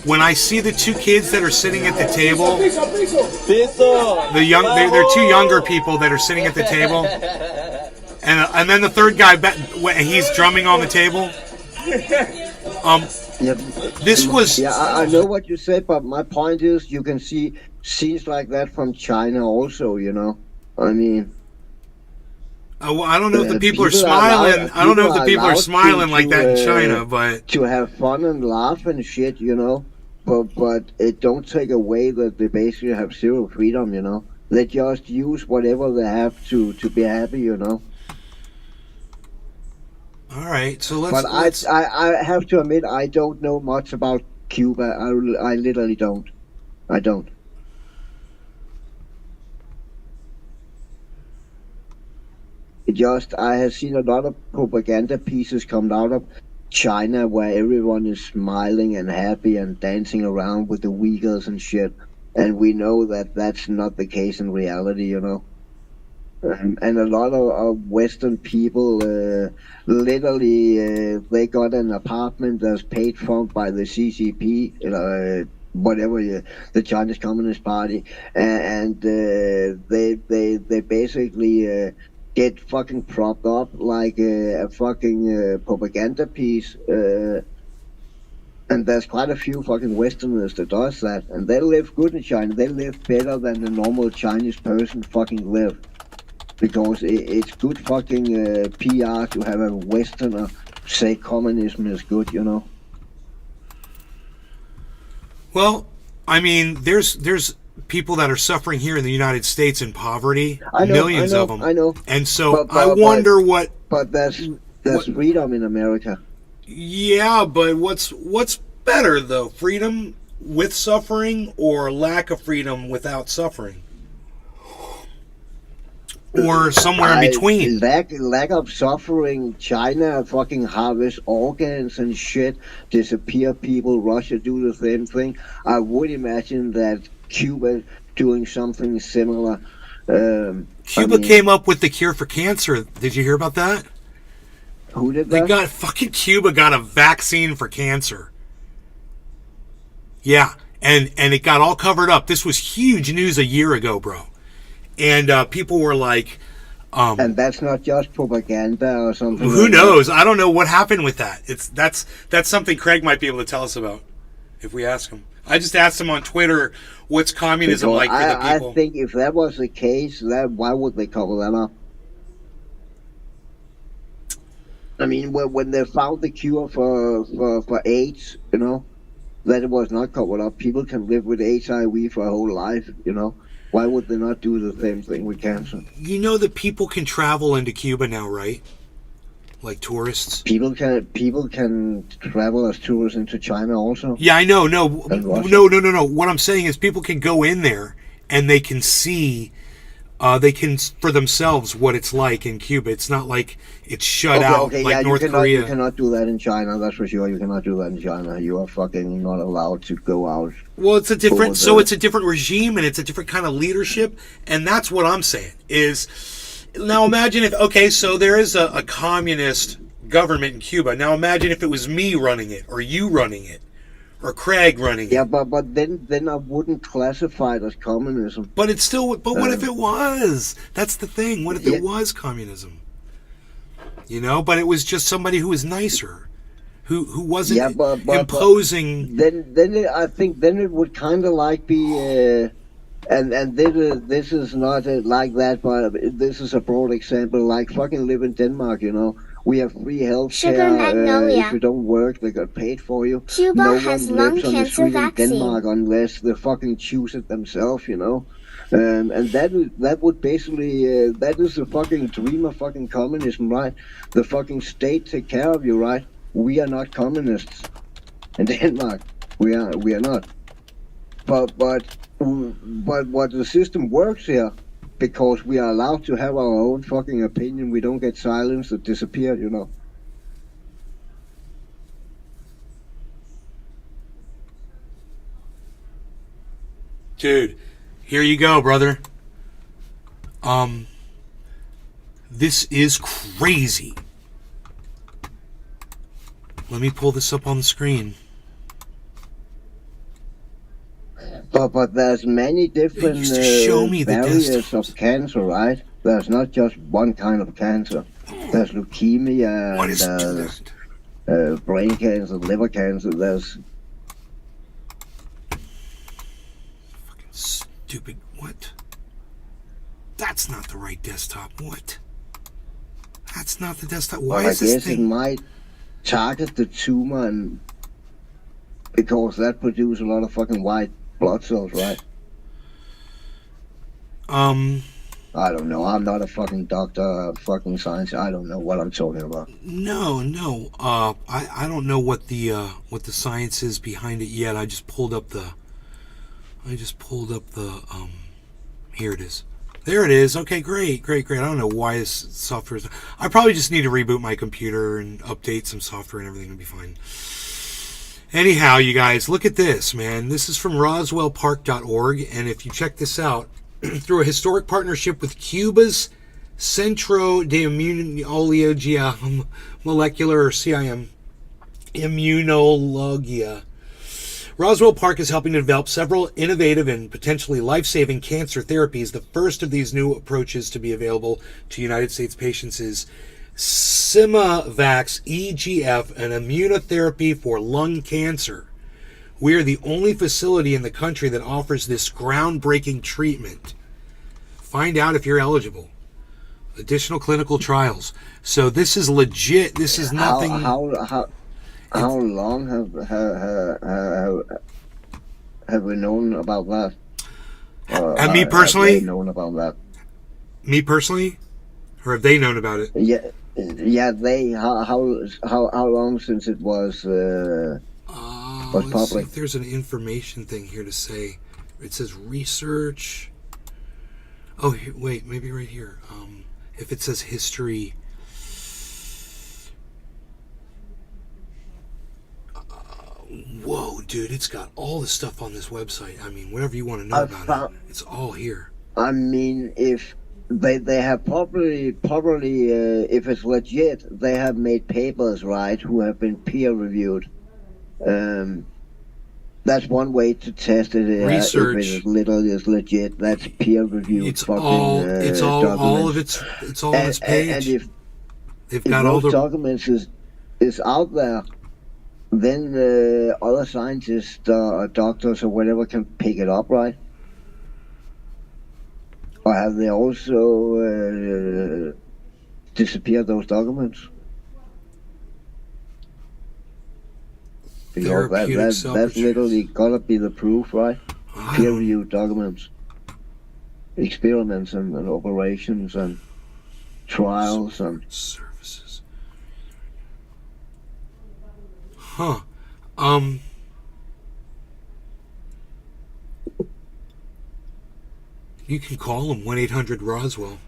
Speaker 1: when I see the two kids that are sitting at the table, they're two younger people that are sitting at the table, and then the third guy, he's drumming on the table.
Speaker 2: Yeah,
Speaker 1: This was
Speaker 2: yeah, I know what you said, but my point is, you can see scenes like that from China also, you know. I mean,
Speaker 1: well, I don't know if the people are
Speaker 2: people
Speaker 1: smiling. I don't know if the people are
Speaker 2: allowed
Speaker 1: smiling like that in China, but
Speaker 2: to have fun and laugh and shit, you know. But it don't take away that they basically have zero freedom, you know. They just use whatever they have to be happy, you know.
Speaker 1: all right. So let's.
Speaker 2: But
Speaker 1: let's
Speaker 2: I have to admit, I don't know much about Cuba. I literally don't. I don't. I have seen a lot of propaganda pieces come out of China where everyone is smiling and happy and dancing around with the Uyghurs and shit. And we know that that's not the case in reality, you know. And a lot of Western people, literally, they got an apartment that's paid for by the CCP, whatever, the Chinese Communist Party, and they basically get fucking propped up like a fucking propaganda piece. And there's quite a few fucking Westerners that does that, and they live good in China. They live better than the normal Chinese person fucking live. Because it's good fucking PR to have a Westerner say communism is good, you know.
Speaker 1: Well, I mean, there's people that are suffering here in the United States in poverty, millions of them.
Speaker 2: I know.
Speaker 1: And so I wonder what.
Speaker 2: But there's freedom in America.
Speaker 1: Yeah, but what's better though? Freedom with suffering or lack of freedom without suffering? Or somewhere in between.
Speaker 2: Lack of suffering. China fucking harvest organs and shit, disappear people. Russia do the same thing. I would imagine that Cuba doing something similar.
Speaker 1: Cuba came up with the cure for cancer. Did you hear about that?
Speaker 2: Who did that?
Speaker 1: Cuba got a vaccine for cancer. Yeah, and it got all covered up. This was huge news a year ago, bro. And people were like...
Speaker 2: and that's not just propaganda or something.
Speaker 1: Who knows? I don't know what happened with that. That's something Craig might be able to tell us about if we ask him. I just asked him on Twitter, what's communism like for the people?
Speaker 2: I think if that was the case, why would they cover that up? I mean, when they found the cure for AIDS, you know, that it was not covered up. People can live with HIV for a whole life, you know. Why would they not do the same thing with cancer?
Speaker 1: You know that people can travel into Cuba now, right? Like tourists.
Speaker 2: People can travel as tourists into China also.
Speaker 1: Yeah, I know. No. What I'm saying is people can go in there and they can see, they can for themselves what it's like in Cuba. It's not like it's shut out like North Korea.
Speaker 2: You cannot do that in China. That's for sure. You cannot do that in China. You are fucking not allowed to go out.
Speaker 1: Well, it's a different. So it's a different regime and it's a different kind of leadership. And that's what I'm saying is. Now imagine if, so there is a communist government in Cuba. Now imagine if it was me running it, or you running it, or Craig running it.
Speaker 2: Yeah, but then I wouldn't classify it as communism.
Speaker 1: But it's still, what if it was? That's the thing. What if it was communism? You know, but it was just somebody who was nicer, who wasn't imposing.
Speaker 2: I think it would kind of like be... And this is not like that, but this is a broad example. Like fucking live in Denmark, you know. We have free health care. If you don't work, they got paid for you.
Speaker 3: Cuba has lung cancer vaccine.
Speaker 2: In Denmark unless they fucking choose it themselves, you know. And that would basically that is the fucking dream of fucking communism, right? The fucking state take care of you, right? We are not communists in Denmark. We are not. But what the system works here, because we are allowed to have our own fucking opinion. We don't get silenced or disappear, you know.
Speaker 1: Dude, here you go, brother. This is crazy. Let me pull this up on the screen.
Speaker 2: But there's many different variants of cancer, right? There's not just one kind of cancer. There's leukemia, there's brain cancer, liver cancer. There's
Speaker 1: fucking stupid. What? That's not the right desktop. What? That's not the desktop. Why is this thing?
Speaker 2: I guess it might target the tumor, and because that produces a lot of fucking white blood cells, right? I don't know. I'm not a fucking doctor, fucking science. I don't know what I'm talking about.
Speaker 1: No. I don't know what the science is behind it yet. I just pulled up the. Here it is. There it is. Okay, great. I don't know why this software is... I probably just need to reboot my computer and update some software and everything will be fine. Anyhow, you guys, look at this, man. This is from roswellpark.org, and if you check this out, through a historic partnership with Cuba's Centro de Immunologia Molecular, or CIM, Immunologia, Roswell Park is helping to develop several innovative and potentially life-saving cancer therapies. The first of these new approaches to be available to United States patients is Simavax EGF, an immunotherapy for lung cancer. We are the only facility in the country that offers this groundbreaking treatment. Find out if you're eligible. Additional clinical trials. So this is legit. This is nothing.
Speaker 2: How long have we known about that?
Speaker 1: And me personally?
Speaker 2: Have they known about that?
Speaker 1: Me personally, or have they known about it?
Speaker 2: Yeah. They. How long since it was
Speaker 1: Let's see
Speaker 2: public?
Speaker 1: if there's an information thing here to say. It says research. Oh, wait, maybe right here. If it says history. Whoa, dude, it's got all the stuff on this website. I mean, whatever you want to know about it, it's all here.
Speaker 2: I mean, if they have probably if it's legit, they have made papers, right, who have been peer reviewed. That's one way to test it.
Speaker 1: Research.
Speaker 2: If it is legit, that's peer reviewed.
Speaker 1: It's all of its page.
Speaker 2: And if
Speaker 1: they've got all the
Speaker 2: documents is out there, then other scientists or doctors or whatever can pick it up, right? Or have they also disappeared those documents? Because that's literally gotta be the proof, right? Peer-reviewed documents, experiments and operations and trials and
Speaker 1: services. Huh. You can call them 1-800-ROSWELL.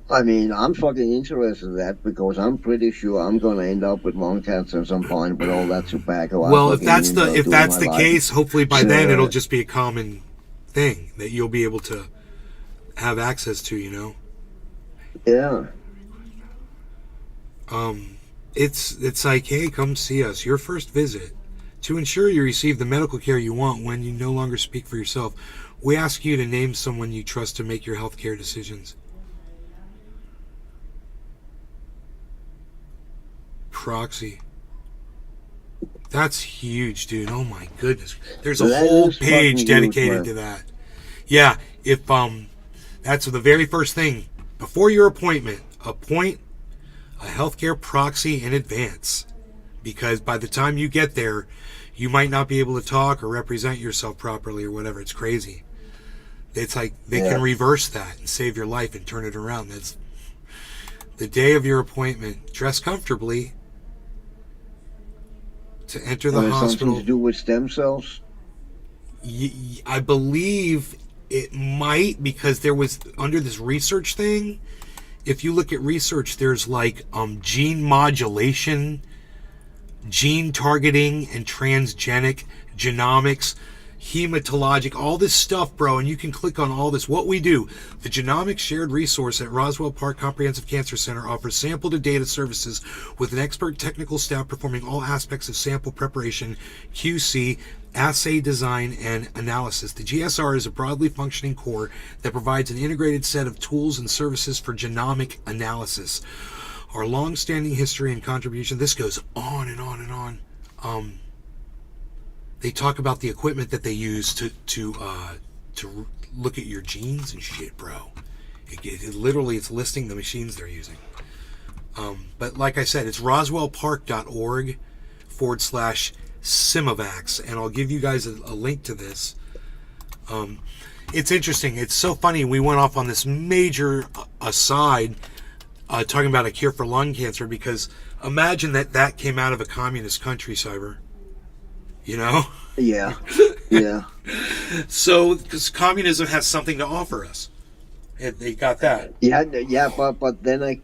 Speaker 2: I mean, I'm fucking interested in that because I'm pretty sure I'm gonna end up with lung cancer at some point with all that tobacco.
Speaker 1: Well, if that's the case, hopefully by then it'll just be a common thing that you'll be able to have access to, you know.
Speaker 2: Yeah.
Speaker 1: It's like, hey, come see us. Your first visit. To ensure you receive the medical care you want when you no longer speak for yourself, we ask you to name someone you trust to make your healthcare decisions. Proxy. That's huge, dude. Oh my goodness. There's a whole page dedicated to that. Yeah, if that's the very first thing. Before your appointment, appoint a healthcare proxy in advance. Because by the time you get there, you might not be able to talk or represent yourself properly or whatever. It's crazy. It's like they can reverse that and save your life and turn it around. That's the day of your appointment. Dress comfortably to enter the hospital.
Speaker 2: Something to do with stem cells?
Speaker 1: I believe it might, because there was under this research thing. If you look at research, there's like gene modulation, gene targeting, and transgenic genomics, hematologic, all this stuff, bro, and you can click on all this. What we do, the Genomics Shared Resource at Roswell Park Comprehensive Cancer Center offers sample to data services with an expert technical staff performing all aspects of sample preparation, QC, assay design, and analysis. The GSR is a broadly functioning core that provides an integrated set of tools and services for genomic analysis. Our long-standing history and contribution, this goes on and on and on. They talk about the equipment that they use to look at your genes and shit, bro. It literally, it's listing the machines they're using. But like I said, it's roswellpark.org/Simavax, and I'll give you guys a link to this. It's interesting. It's so funny. We went off on this major aside talking about a cure for lung cancer, because imagine that came out of a communist country, Cyber. You know?
Speaker 2: Yeah. Yeah.
Speaker 1: So, because communism has something to offer us. And they got that.
Speaker 2: Yeah, but then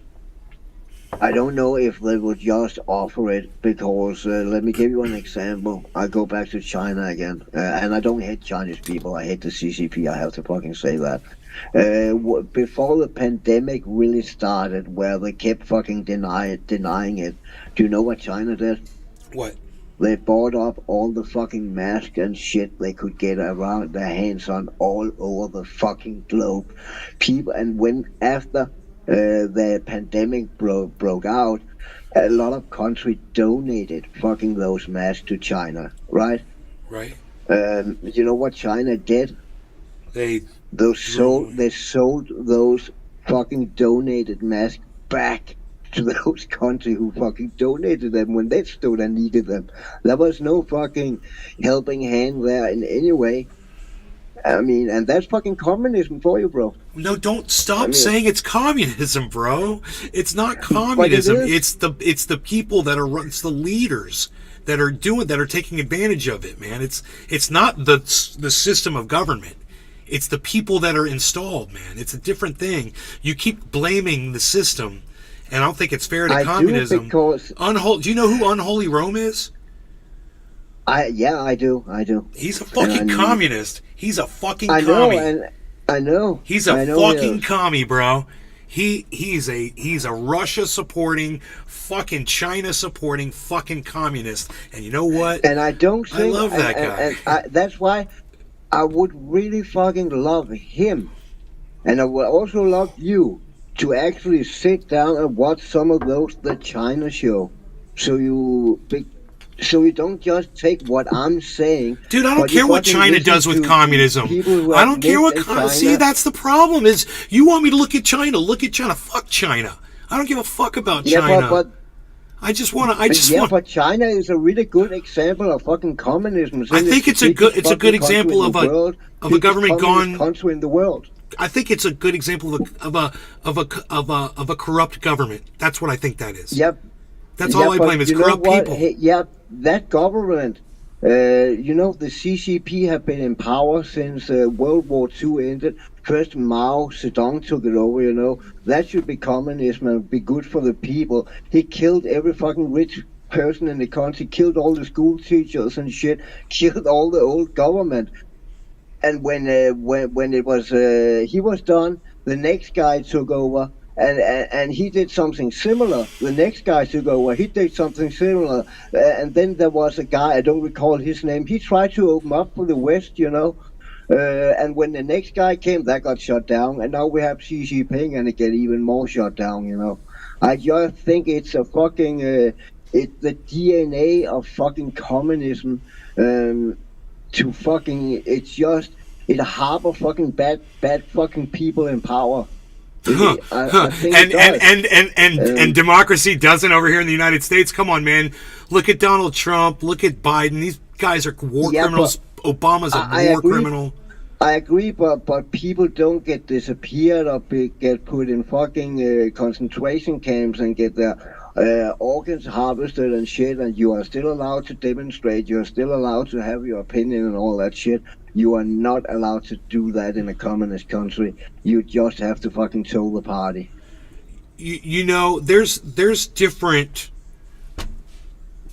Speaker 2: I don't know if they would just offer it because let me give you an example. I go back to China again, and I don't hate Chinese people. I hate the CCP. I have to fucking say that. Before the pandemic really started, where they kept fucking denying it, do you know what China did?
Speaker 1: What?
Speaker 2: They bought up all the fucking masks and shit they could get around their hands on all over the fucking globe. People, and when after the pandemic broke out, a lot of countries donated fucking those masks to China, right?
Speaker 1: Right?
Speaker 2: You know what China did?
Speaker 1: They
Speaker 2: They sold those fucking donated masks back to those countries who fucking donated them when they stood and needed them. There was no fucking helping hand there in any way. I mean, and that's fucking communism for you, bro.
Speaker 1: No, don't stop saying it's communism, bro. It's not communism. It's the people that are it's the leaders that are taking advantage of it, man. It's not the system of government. It's the people that are installed, man. It's a different thing. You keep blaming the system, and I don't think it's fair to communism.
Speaker 2: Do
Speaker 1: you know who Unholy Rome is?
Speaker 2: I do.
Speaker 1: He's a fucking communist. He's a fucking
Speaker 2: I
Speaker 1: commie.
Speaker 2: know.
Speaker 1: He's a fucking commie, bro. He's a Russia supporting, fucking China supporting, fucking communist. And you know what?
Speaker 2: And I don't think
Speaker 1: I love that guy.
Speaker 2: And that's why I would really fucking love him, and I would also love you to actually sit down and watch some of the China show, so you don't just take what I'm saying.
Speaker 1: Dude, I don't care what China does with communism. I don't care what see, that's the problem is you want me to look at China. Look at China. Fuck China. I don't give a fuck about China.
Speaker 2: But
Speaker 1: I just want to
Speaker 2: but China is a really good example of fucking communism.
Speaker 1: I think it's a good example of a government gone
Speaker 2: country in the world.
Speaker 1: I think it's a good example of a corrupt government. That's what I think that is.
Speaker 2: Yep.
Speaker 1: That's all I blame is corrupt people.
Speaker 2: Hey, that government. The CCP have been in power since World War II ended. First Mao Zedong took it over, That should be communism and be good for the people. He killed every fucking rich person in the country, killed all the school teachers and shit, killed all the old government. And when it was he was done, the next guy took over. And he did something similar. The next guy took over. He did something similar. And then there was a guy, I don't recall his name. He tried to open up for the West, And when the next guy came, that got shut down. And now we have Xi Jinping, and it get even more shut down, I just think it's a fucking, it's the DNA of fucking communism. It harbor fucking bad fucking people in power. I think
Speaker 1: and democracy doesn't over here in the United States. Come on, man. Look at Donald Trump. Look at Biden. These guys are war criminals. Obama's a war criminal.
Speaker 2: I agree, but people don't get disappeared or get put in fucking concentration camps and get their organs harvested and shit, and you are still allowed to demonstrate. You are still allowed to have your opinion and all that shit. You are not allowed to do that in a communist country. You just have to fucking toe the party.
Speaker 1: There's different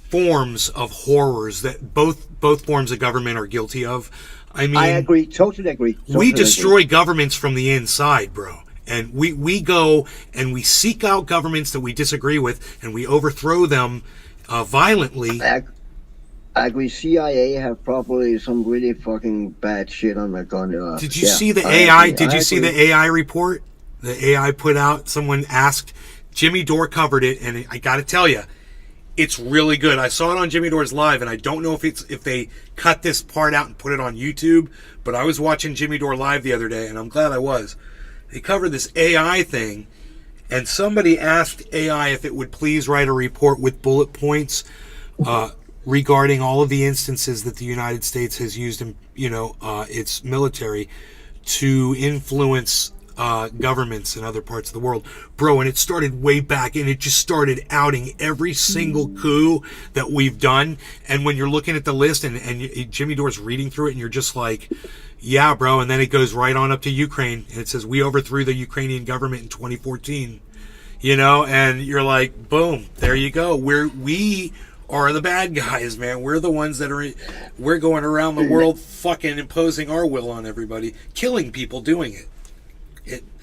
Speaker 1: forms of horrors that both forms of government are guilty of. I mean,
Speaker 2: I agree, totally agree.
Speaker 1: We destroy governments from the inside, bro. And we go and we seek out governments that we disagree with, and we overthrow them violently.
Speaker 2: I agree. CIA have probably some really fucking bad shit on their gun.
Speaker 1: Did you see the AI? Did you see the AI report? The AI put out. Someone asked. Jimmy Dore covered it, and I got to tell you, it's really good. I saw it on Jimmy Dore's Live, and I don't know if they cut this part out and put it on YouTube. But I was watching Jimmy Dore Live the other day, and I'm glad I was. They covered this AI thing, and somebody asked AI if it would please write a report with bullet points regarding all of the instances that the United States has used in, its military to influence governments in other parts of the world, bro. And it started way back, and it just started outing every single coup that we've done. And when you're looking at the list, and Jimmy Dore's reading through it, and you're just like, yeah, bro. And then it goes right on up to Ukraine, and it says we overthrew the Ukrainian government in 2014. You know, and you're like, boom, there you go. We are the bad guys, man. We're the ones that we're going around the world fucking imposing our will on everybody, killing people doing it.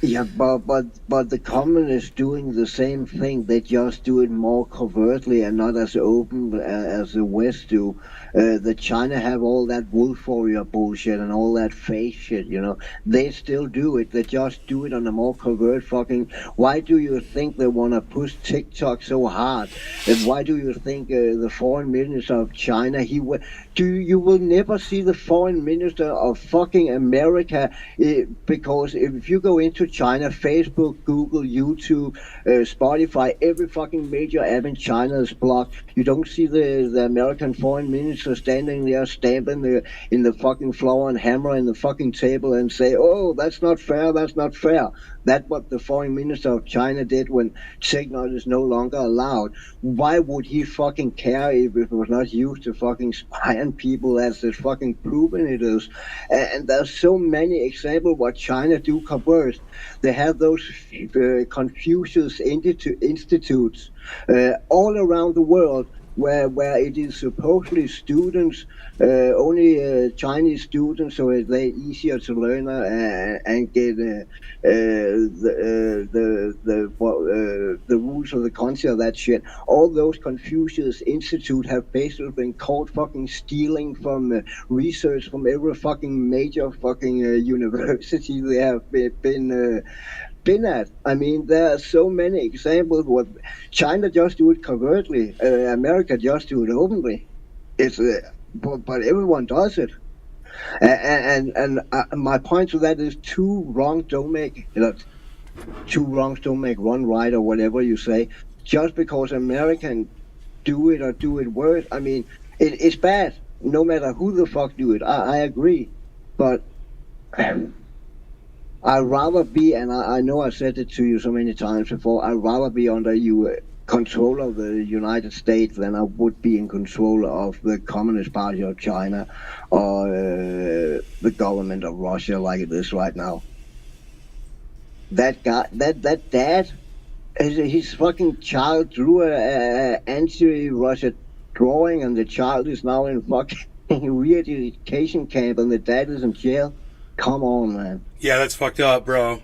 Speaker 2: Yeah, but the communists doing the same thing. They just do it more covertly and not as open as the West do. The China have all that wolf warrior bullshit and all that fake shit, you know. They still do it. They just do it on a more covert fucking... Why do you think they want to push TikTok so hard? And why do you think the foreign minister of China, you will never see the foreign minister of fucking America, because if you go into China, Facebook, Google, YouTube, Spotify, every fucking major app in China is blocked. You don't see the American foreign minister standing there stamping in the fucking floor and hammer in the fucking table and say, oh, that's not fair, that's not fair. That's what the foreign minister of China did when signal is no longer allowed. Why would he fucking care if it was not used to fucking spy on people as it's fucking proven it is? And there's so many examples what China do covert. They have those Confucius institutes all around the world where it is supposedly students, only Chinese students, so they're easier to learn and get the rules of the country of that shit. All those Confucius Institute have basically been caught fucking stealing from research from every fucking major fucking university they have been at. I mean, there are so many examples. What China just do it covertly, America just do it openly. It's but everyone does it. And my point to that is two wrongs don't make one right, or whatever you say. Just because Americans do it or do it worse, I mean, it's bad. No matter who the fuck do it, I agree, but. I'd rather be, and I know I said it to you so many times before, I'd rather be under control of the United States than I would be in control of the Communist Party of China or the government of Russia like it is right now. That guy, that dad, his fucking child drew a anti-Russia drawing, and the child is now in fucking re-education camp, and the dad is in jail. Come on, man.
Speaker 1: Yeah, that's fucked up, bro.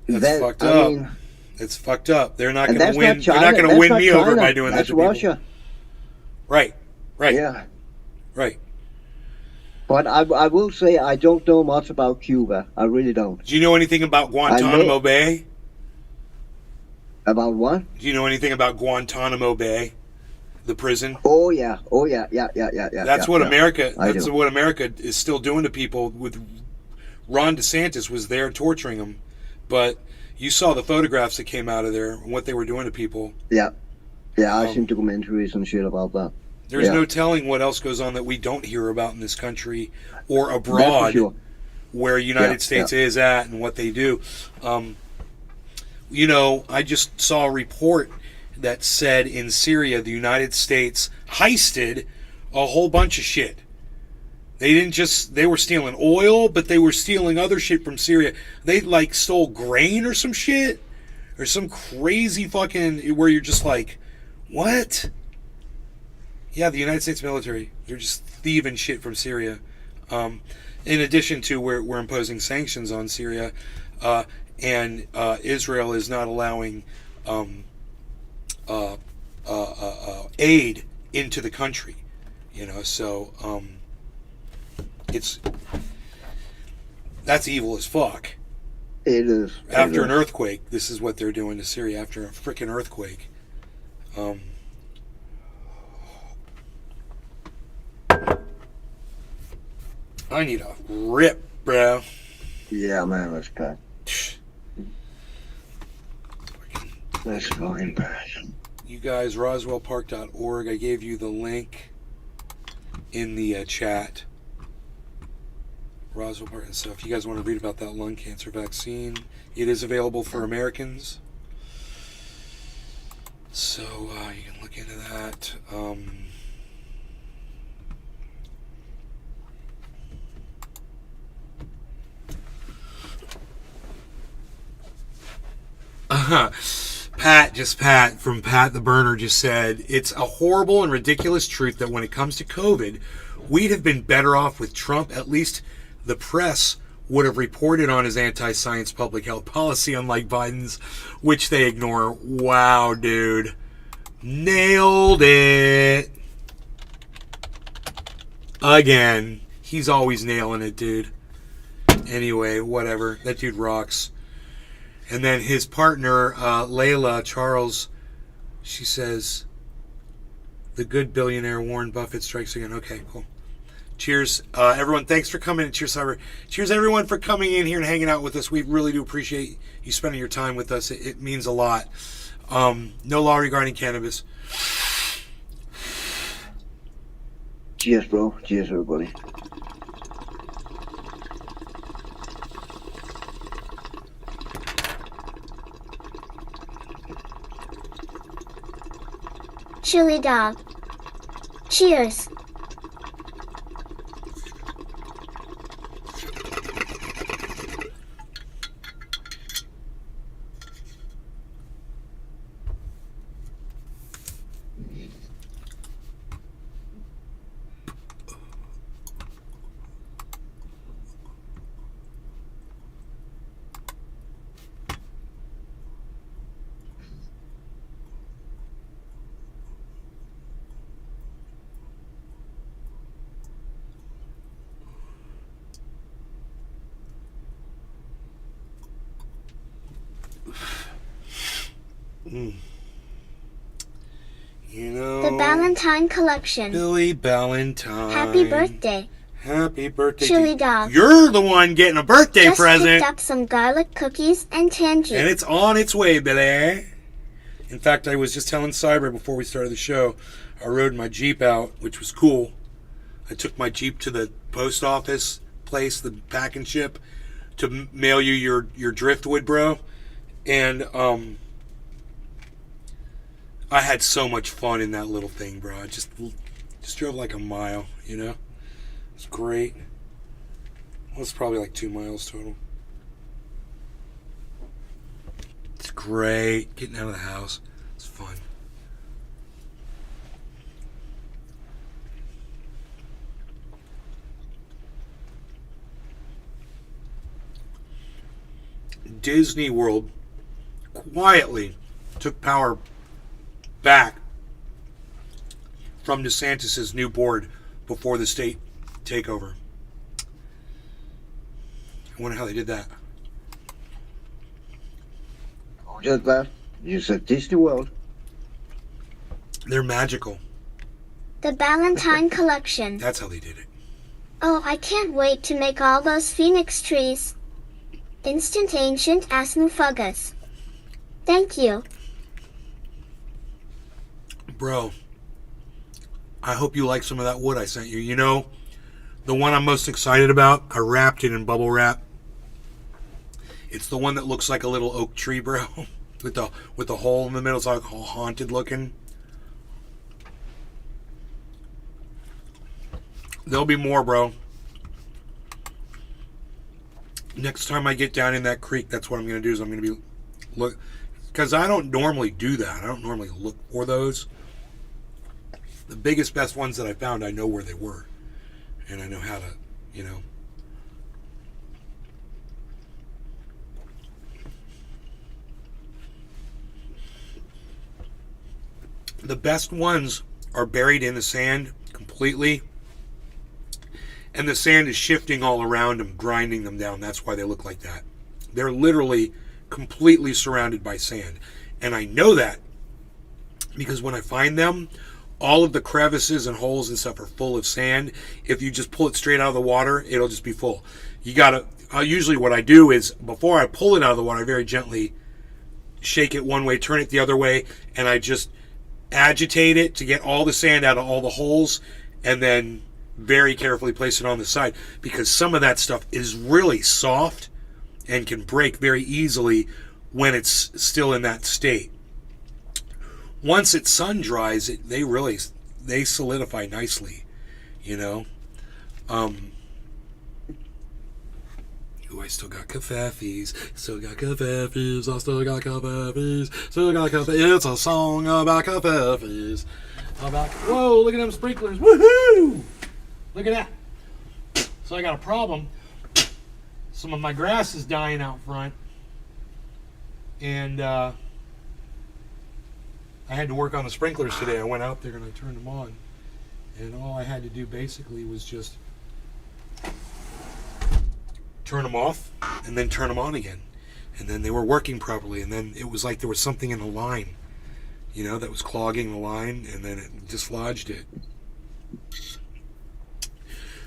Speaker 1: That's fucked up. I mean, it's fucked up. They're not going to win. They're not going to win me over by doing that to people. That's Russia. Right.
Speaker 2: Yeah.
Speaker 1: Right.
Speaker 2: But I will say I don't know much about Cuba. I really don't.
Speaker 1: Do you know anything about Guantanamo Bay?
Speaker 2: About what?
Speaker 1: Do you know anything about Guantanamo Bay? The prison.
Speaker 2: Oh yeah.
Speaker 1: That's what America. That's what America is still doing to people. With Ron DeSantis was there torturing them, but you saw the photographs that came out of there and what they were doing to people.
Speaker 2: Yeah. I've seen documentaries and shit about that.
Speaker 1: There's no telling what else goes on that we don't hear about in this country or abroad, where United States is at and what they do. You know, I just saw a report that said in Syria the United States heisted a whole bunch of shit. They were stealing oil, but they were stealing other shit from Syria. They like stole grain or some shit, or some crazy fucking, where you're just like, what? Yeah, the United States military, they're just thieving shit from Syria. In addition to we're imposing sanctions on Syria, and Israel is not allowing aid into the country, you know. So that's evil as fuck.
Speaker 2: It is.
Speaker 1: After an earthquake, this is what they're doing to Syria. After a freaking earthquake. I need a rip, bro.
Speaker 2: Yeah, man, that's bad. That's fucking bad.
Speaker 1: You guys, roswellpark.org. I gave you the link in the chat. Roswell Park and stuff. If you guys want to read about that lung cancer vaccine, it is available for Americans. So you can look into that. Pat from Pat the Burner just said, it's a horrible and ridiculous truth that when it comes to COVID, we'd have been better off with Trump. At least the press would have reported on his anti-science public health policy, unlike Biden's, which they ignore. Wow, dude. Nailed it. Again. He's always nailing it, dude. Anyway, whatever. That dude rocks. And then his partner, Layla Charles, she says, the good billionaire Warren Buffett strikes again. Okay, cool. Cheers, everyone. Thanks for coming. Cheers, Cyber. Cheers, everyone, for coming in here and hanging out with us. We really do appreciate you spending your time with us. It means a lot. No law regarding cannabis.
Speaker 2: Cheers, bro. Cheers, everybody.
Speaker 3: Chili dog. Cheers.
Speaker 1: You know,
Speaker 3: The Ballantine Collection.
Speaker 1: Billy Ballantine.
Speaker 3: Happy birthday.
Speaker 1: Happy birthday.
Speaker 3: Chili dog.
Speaker 1: You're the one getting a birthday
Speaker 3: Just
Speaker 1: present.
Speaker 3: picked up some garlic cookies and tangy.
Speaker 1: And it's on its way, Billy. In fact, I was just telling Cyber before we started the show, I rode my Jeep out, which was cool. I took my Jeep to the post office place, the pack and ship, to mail you your driftwood, bro. And I had so much fun in that little thing, bro. I just drove like a mile, you know? It's great. Well, it's probably like 2 miles total. It's great. Getting out of the house. It's fun. Disney World quietly took power back from DeSantis' new board before the state takeover. I wonder how they did that.
Speaker 2: Who did that? You said Disney World.
Speaker 1: They're magical.
Speaker 3: The Ballantine Collection.
Speaker 1: That's how they did it.
Speaker 3: Oh, I can't wait to make all those phoenix trees. Instant ancient Asmufugus. Thank you.
Speaker 1: Bro, I hope you like some of that wood I sent you. You know, the one I'm most excited about, I wrapped it in bubble wrap. It's the one that looks like a little oak tree, bro. with the hole in the middle. It's like all haunted looking. There'll be more, bro. Next time I get down in that creek, that's what I'm going to do. Is I'm going to be look, because I don't normally do that. I don't normally look for those. The biggest, best ones that I found, I know where they were, and I know how to, you know. The best ones are buried in the sand completely. And the sand is shifting all around them, grinding them down. That's why they look like that. They're literally completely surrounded by sand. And I know that because when I find them, all of the crevices and holes and stuff are full of sand. If you just pull it straight out of the water, it'll just be full. You gotta, usually what I do is, before I pull it out of the water, I very gently shake it one way, turn it the other way, and I just agitate it to get all the sand out of all the holes, and then very carefully place it on the side, because some of that stuff is really soft and can break very easily when it's still in that state. Once it sun dries, they solidify nicely, you know. I still got covfefes, I still got covfefes. It's a song about covfefes. Whoa, look at them sprinklers. Woohoo! Look at that. So I got a problem. Some of my grass is dying out front. And I had to work on the sprinklers today. I went out there and I turned them on. And all I had to do basically was just turn them off and then turn them on again. And then they were working properly. And then it was like there was something in the line, you know, that was clogging the line, and then it dislodged it.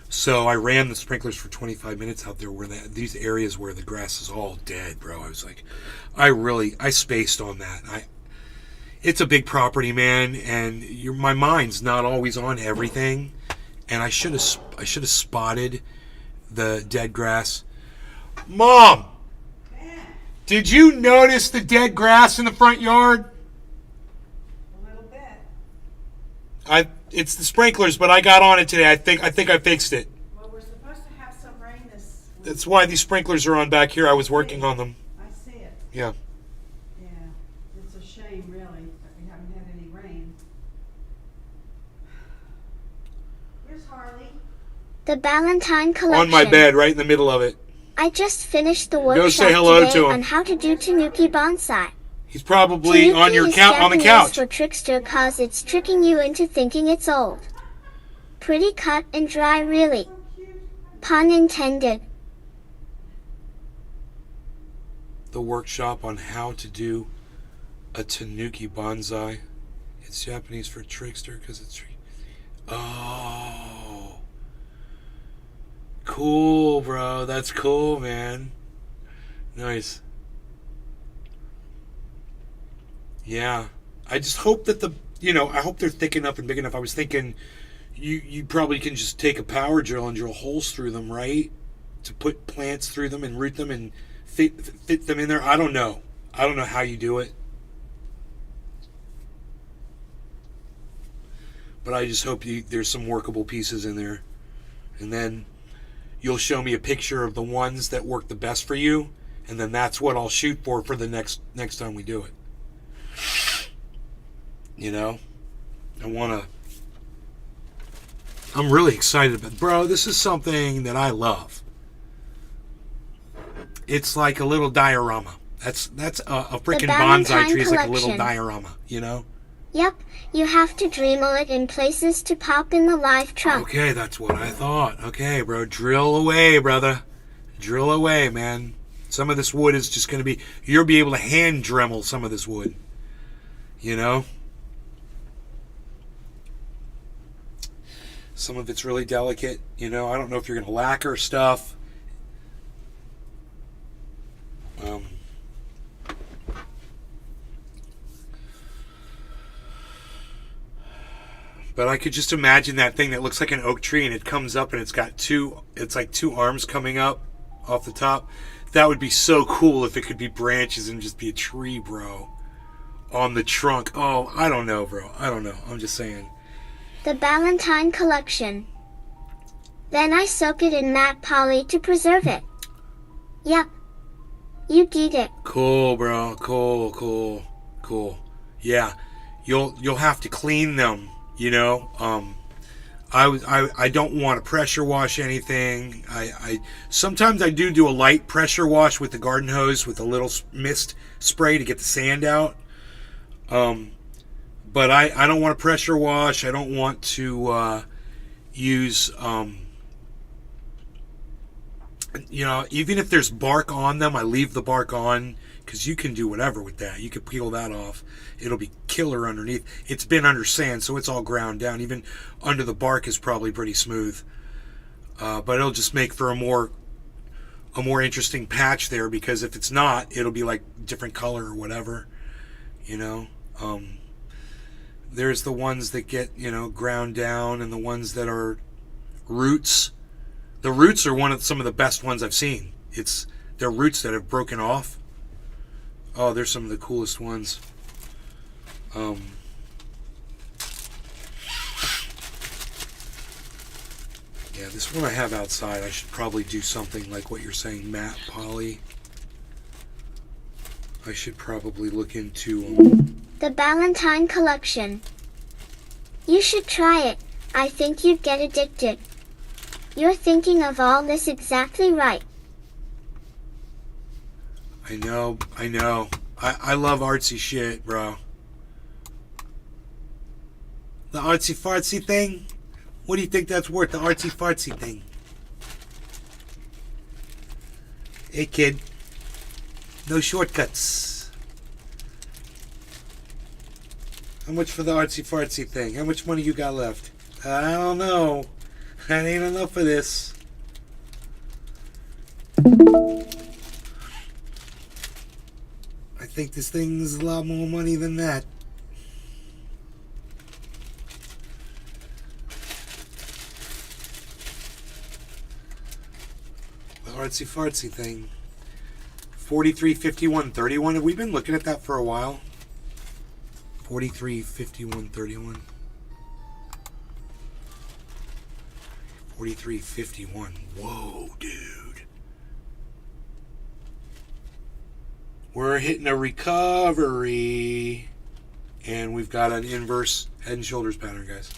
Speaker 1: So I ran the sprinklers for 25 minutes out there where these areas where the grass is all dead, bro. I was like, I spaced on that. It's a big property, man, and my mind's not always on everything. And I should have spotted the dead grass. Mom, did you notice the dead grass in the front yard?
Speaker 5: A little bit.
Speaker 1: It's the sprinklers, but I got on it today. I think I fixed it.
Speaker 5: Well, we're supposed to have some rain this week.
Speaker 1: That's why these sprinklers are on back here. I was working on them.
Speaker 5: I see it.
Speaker 1: Yeah.
Speaker 5: Yeah. It's a shame, really, that we haven't had any rain. Here's Harley.
Speaker 3: The Ballantine collection.
Speaker 1: On my bed, right in the middle of it.
Speaker 3: I just finished the
Speaker 1: Go
Speaker 3: workshop
Speaker 1: say hello
Speaker 3: today
Speaker 1: to him.
Speaker 3: on how to do Tanuki bonsai.
Speaker 1: He's probably on your
Speaker 3: is
Speaker 1: on the
Speaker 3: Japanese
Speaker 1: couch.
Speaker 3: for trickster, cause it's tricking you into thinking it's old. Pretty cut and dry, really. Pun intended.
Speaker 1: The workshop on how to do a Tanuki bonsai. It's Japanese for trickster because it's... Oh. Cool, bro. That's cool, man. Nice. Yeah. I just hope that I hope they're thick enough and big enough. I was thinking you probably can just take a power drill and drill holes through them, right? To put plants through them and root them and fit them in there. I don't know. I don't know how you do it. But I just hope there's some workable pieces in there. And then you'll show me a picture of the ones that work the best for you, and then that's what I'll shoot for the next time we do it. You know? I'm really excited about, bro, this is something that I love. It's like a little diorama. That's a freaking bonsai tree is like a little diorama, you know?
Speaker 3: Yep, you have to Dremel it in places to pop in the live trunk.
Speaker 1: Okay, that's what I thought. Okay, bro, drill away, brother. Drill away, man. Some of this wood is just going to be... You'll be able to hand Dremel some of this wood. You know? Some of it's really delicate. You know, I don't know if you're going to lacquer stuff. But I could just imagine that thing that looks like an oak tree and it comes up and it's like two arms coming up off the top. That would be so cool if it could be branches and just be a tree, bro. On the trunk. Oh, I don't know, bro. I don't know. I'm just saying.
Speaker 3: The Ballantine collection. Then I soak it in matte poly to preserve it. Yep. You get it.
Speaker 1: Cool, bro. Cool. Yeah. You'll have to clean them. You know, I don't want to pressure wash anything. I sometimes I do a light pressure wash with the garden hose with a little mist spray to get the sand out. But I don't want to pressure wash. I don't want to use even if there's bark on them, I leave the bark on. Because you can do whatever with that. You can peel that off. It'll be killer underneath. It's been under sand, so it's all ground down. Even under the bark is probably pretty smooth. But it'll just make for a more interesting patch there. Because if it's not, it'll be like different color or whatever. You know. There's the ones that get ground down, and the ones that are roots. The roots are some of the best ones I've seen. They're roots that have broken off. Oh, they're some of the coolest ones. Yeah, this one I have outside. I should probably do something like what you're saying, matte poly. I should probably look into
Speaker 3: The Ballantine collection. You should try it. I think you'd get addicted. You're thinking of all this exactly right.
Speaker 1: I know. I love artsy shit, bro. The artsy fartsy thing? What do you think that's worth, the artsy fartsy thing? Hey kid, no shortcuts. How much for the artsy fartsy thing? How much money you got left? I don't know. That ain't enough for this. I think this thing's a lot more money than that. The artsy fartsy thing. 43.51.31. Have we been looking at that for a while? 43.51.31. 43.51. Whoa, dude. We're hitting a recovery. And we've got an inverse head and shoulders pattern, guys,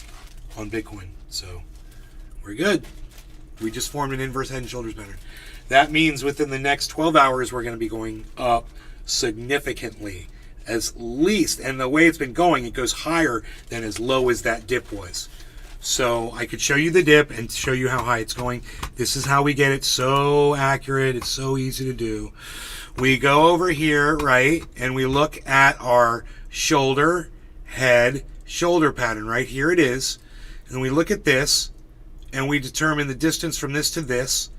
Speaker 1: on Bitcoin. So we're good. We just formed an inverse head and shoulders pattern. That means within the next 12 hours, we're going to be going up significantly. As least, and the way it's been going, it goes higher than as low as that dip was. So I could show you the dip and show you how high it's going. This is how we get it so accurate. It's so easy to do. We go over here, right, and we look at our shoulder, head, shoulder pattern. Right here it is. And we look at this, and we determine the distance from this to this,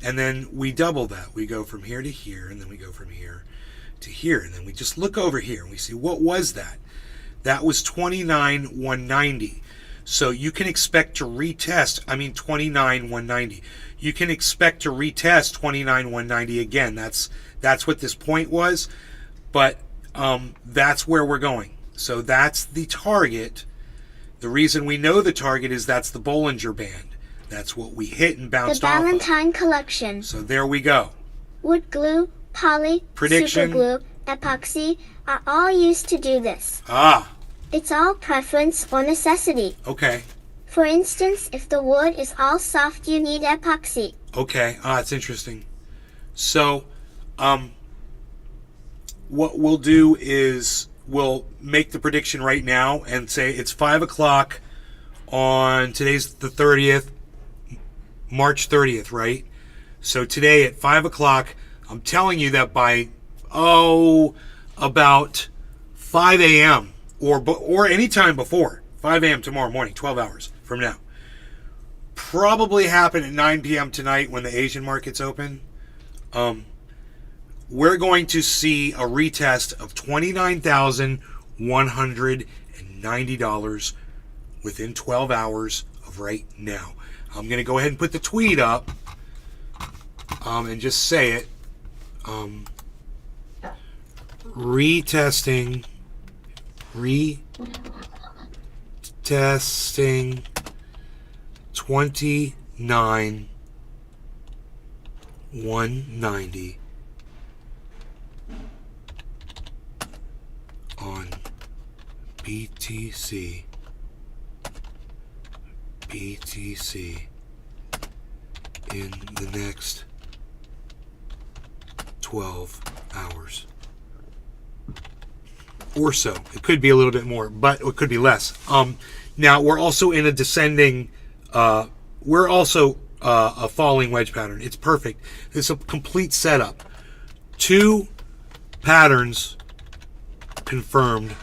Speaker 1: and then we double that. We go from here to here, and then we go from here to here, and then we just look over here, and we see, what was that? That was 29,190. So you can expect to retest, 29,190. You can expect to retest 29,190 again. That's what this point was, but that's where we're going. So that's the target. The reason we know the target is that's the Bollinger Band. That's what we hit and bounced off of.
Speaker 3: The Ballantine collection.
Speaker 1: So there we go.
Speaker 3: Wood glue, poly,
Speaker 1: Prediction.
Speaker 3: superglue, epoxy are all used to do this.
Speaker 1: Ah,
Speaker 3: It's all preference or necessity.
Speaker 1: okay.
Speaker 3: For instance, if the wood is all soft, you need epoxy.
Speaker 1: Okay, it's interesting. So, what we'll do is we'll make the prediction right now and say it's 5 o'clock on today's the 30th, March 30th, right? So today at 5 o'clock, I'm telling you that by, about 5 a.m. or any time before 5 a.m. tomorrow morning, 12 hours from now. Probably happen at 9 p.m. tonight when the Asian markets open. We're going to see a retest of $29,190 within 12 hours of right now. I'm going to go ahead and put the tweet up and just say it. Retesting 29,190 on BTC in the next 12 hours. Or so. It could be a little bit more, but it could be less. Now, we're also in a descending, we're also a falling wedge pattern. It's perfect. It's a complete setup. 2 patterns confirmed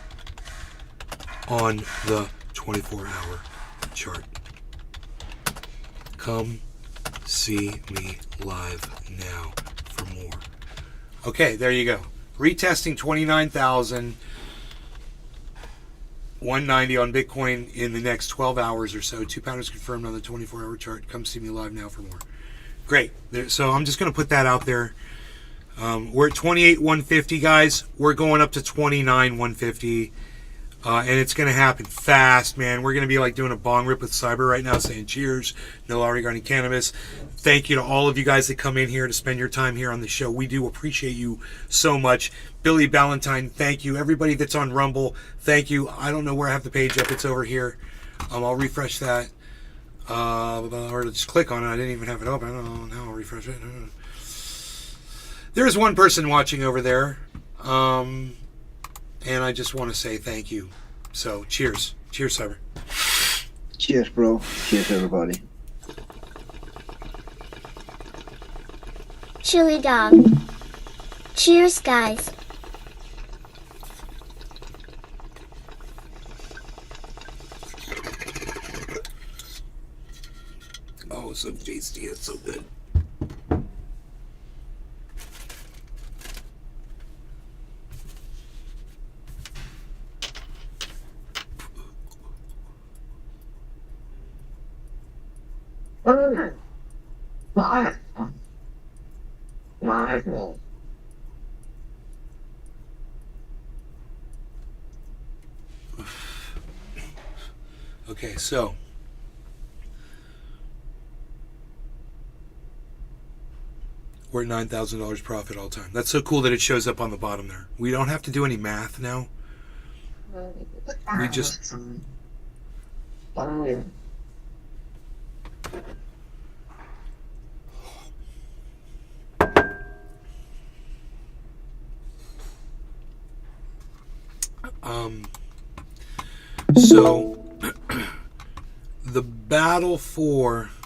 Speaker 1: on the 24-hour chart. Come see me live now for more. Okay, there you go. Retesting 29,000. 190 on Bitcoin in the next 12 hours or so. 2 pounders confirmed on the 24-hour chart. Come see me live now for more. Great. So I'm just going to put that out there. We're at 28,150, guys. We're going up to 29,150. And it's going to happen fast, man. We're going to be like doing a bong rip with Cyber right now, saying cheers, no law regarding cannabis. Thank you to all of you guys that come in here to spend your time here on the show. We do appreciate you so much. Billy Ballantyne, thank you. Everybody that's on Rumble, thank you. I don't know where I have the page up. It's over here. I'll refresh that. Or just click on it. I didn't even have it open. Now I'll refresh it. There's one person watching over there. And I just want to say thank you. So, cheers. Cheers, Cyber.
Speaker 2: Cheers, bro. Cheers, everybody.
Speaker 3: Chili dog. Cheers, guys.
Speaker 1: Oh, so tasty. It's so good. Okay, so we're at $9,000 profit all time. That's so cool that it shows up on the bottom there. We don't have to do any math now. We just so the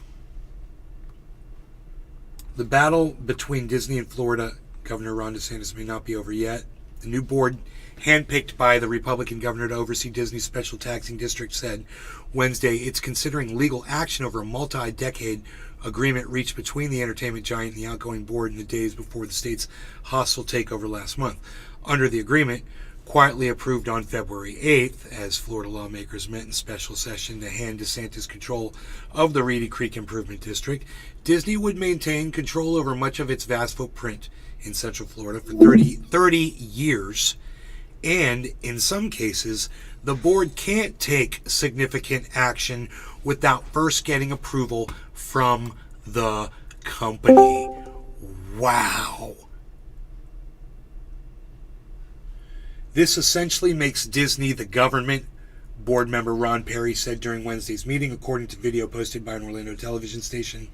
Speaker 1: battle between Disney and Florida Governor Ron DeSantis may not be over yet. The new board, handpicked by the Republican governor to oversee Disney's special taxing district, said Wednesday it's considering legal action over a multi-decade agreement reached between the entertainment giant and the outgoing board in the days before the state's hostile takeover last month. Under the agreement, quietly approved on February 8th, as Florida lawmakers met in special session to hand DeSantis control of the Reedy Creek Improvement District, Disney would maintain control over much of its vast footprint in Central Florida for 30 years, and in some cases, the board can't take significant action without first getting approval from the company. Wow. This essentially makes Disney the government, board member Ron Perry said during Wednesday's meeting, according to video posted by an Orlando television station.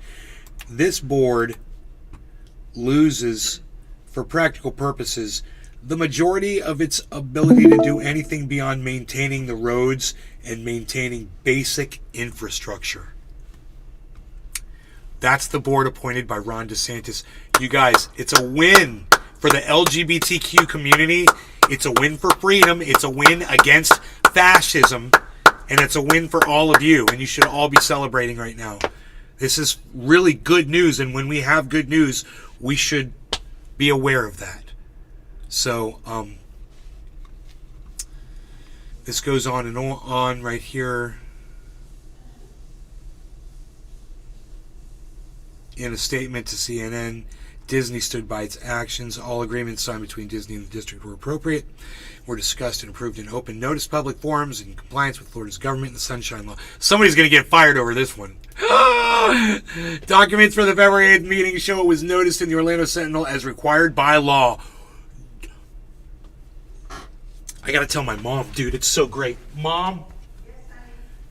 Speaker 1: This board loses, for practical purposes, the majority of its ability to do anything beyond maintaining the roads and maintaining basic infrastructure. That's the board appointed by Ron DeSantis. You guys, it's a win for the LGBTQ community. It's a win for freedom. It's a win against fascism. And it's a win for all of you. And you should all be celebrating right now. This is really good news. And when we have good news, we should be aware of that. So, this goes on and on right here. In a statement to CNN, Disney stood by its actions. All agreements signed between Disney and the district were appropriate, were discussed and approved in open notice public forums in compliance with Florida's government and the Sunshine Law. Somebody's going to get fired over this one. Documents for the February 8th meeting show it was noticed in the Orlando Sentinel as required by law. I got to tell my mom, dude, it's so great. Mom,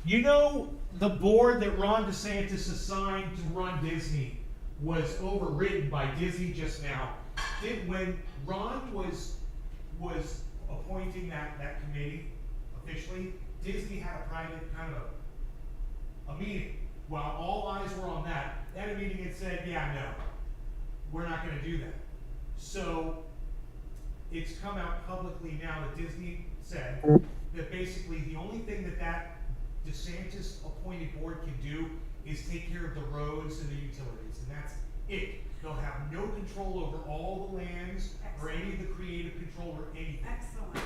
Speaker 1: you know the board that Ron DeSantis assigned to run Disney was overridden by Disney just now. When Ron was appointing that committee officially, Disney had a private kind of a meeting. While all eyes were on that, at a meeting it said, yeah, no, we're not going to do that. So it's come out publicly now that Disney said that basically the only thing that DeSantis appointed board can do is take care of the roads and the utilities, and that's it. They'll have no control over all the lands or any of the creative control or anything.
Speaker 5: Excellent.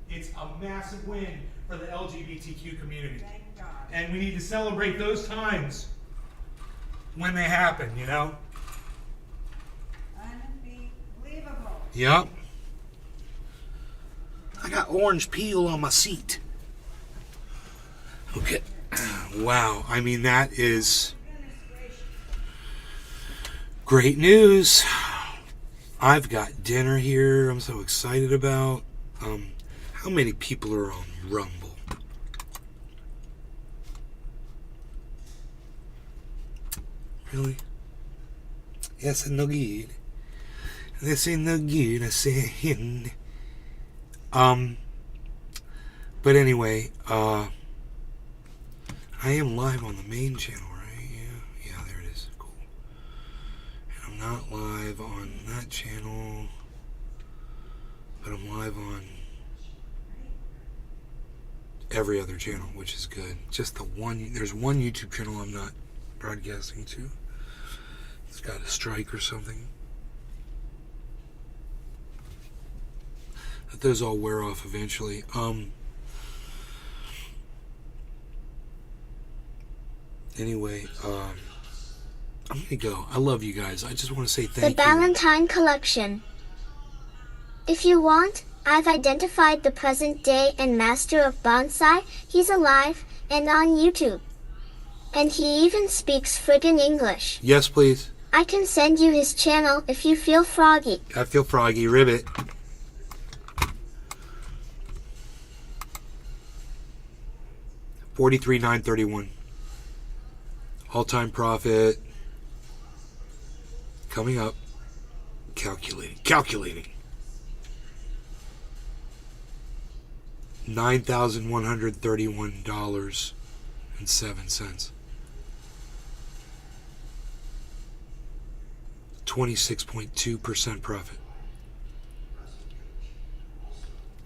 Speaker 1: It's a massive win for the LGBTQ community.
Speaker 5: Thank God.
Speaker 1: And we need to celebrate those times when they happen, you know?
Speaker 5: Unbelievable.
Speaker 1: Yep. I got orange peel on my seat. Okay. Wow. I mean, that is great news. I've got dinner here I'm so excited about. How many people are on Rumble? Really? Yes, no good. This ain't no good, I say. But anyway, I am live on the main channel, right? Yeah, there it is. Cool. And I'm not live on that channel, but I'm live on every other channel, which is good. Just the one, there's one YouTube channel I'm not broadcasting to. It's got a strike or something. But those all wear off eventually. Anyway, I'm gonna go. I love you guys. I just want to say
Speaker 3: The
Speaker 1: thank you.
Speaker 3: Valentine Collection. If you want, I've identified the present day and master of bonsai. He's alive and on YouTube. And he even speaks friggin' English.
Speaker 1: Yes, please.
Speaker 3: I can send you his channel if you feel froggy.
Speaker 1: I feel froggy. Ribbit. $43,931. All-time profit. Coming up. Calculating. $9,131.07. 26.2% profit.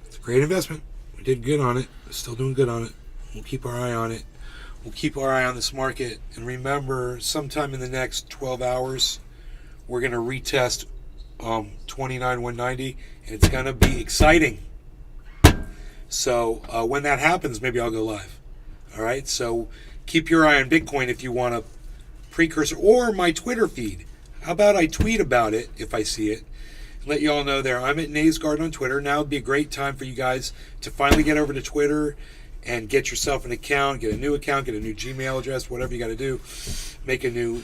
Speaker 1: It's a great investment. We did good on it. We're still doing good on it. We'll keep our eye on it. We'll keep our eye on this market. And remember, sometime in the next 12 hours, we're going to retest 29,190, and it's going to be exciting. So when that happens, maybe I'll go live. All right? So keep your eye on Bitcoin if you want a precursor, or my Twitter feed. How about I tweet about it if I see it? Let you all know there. I'm at Nays Garden on Twitter. Now would be a great time for you guys to finally get over to Twitter and get yourself an account, get a new account, get a new Gmail address, whatever you got to do. Make a new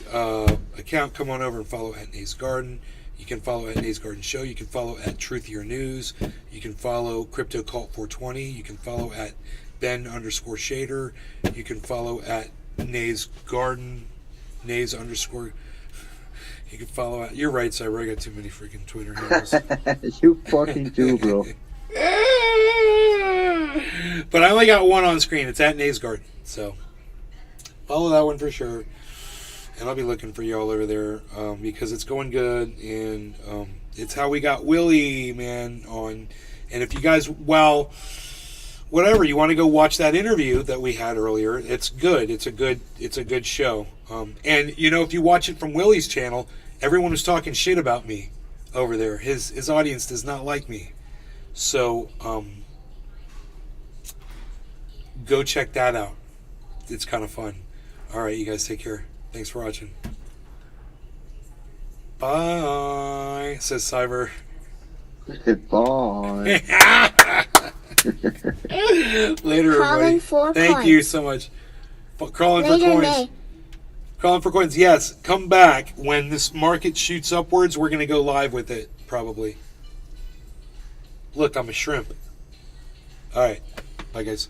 Speaker 1: account. Come on over and follow at Nays Garden. You can follow at Nays Garden Show. You can follow at Truthier News. You can follow Crypto Cult 420. You can follow at Ben_Shader. You can follow at Nays Garden. Nays _. You can follow at. You're right, Cyber. I got too many freaking Twitter handles.
Speaker 2: You fucking do, bro.
Speaker 1: But I only got one on screen. It's at Nays Garden. So follow that one for sure. And I'll be looking for you all over there because it's going good. And it's how we got Willie, man, on. And if you guys, well, whatever, you want to go watch that interview that we had earlier, it's good. It's a good show. And, you know, if you watch it from Willie's channel, everyone was talking shit about me over there. His audience does not like me. So, go check that out. It's kind of fun. All right, you guys take care. Thanks for watching. Bye, says Cyber.
Speaker 2: Bye.
Speaker 1: Later,
Speaker 3: Crawling
Speaker 1: everybody.
Speaker 3: for
Speaker 1: Thank
Speaker 3: coins.
Speaker 1: you so much. Crawling for
Speaker 3: Later,
Speaker 1: coins.
Speaker 3: Nay.
Speaker 1: Crawling for coins. Yes, come back when this market shoots upwards. We're gonna go live with it probably. Look, I'm a shrimp. All right, bye guys.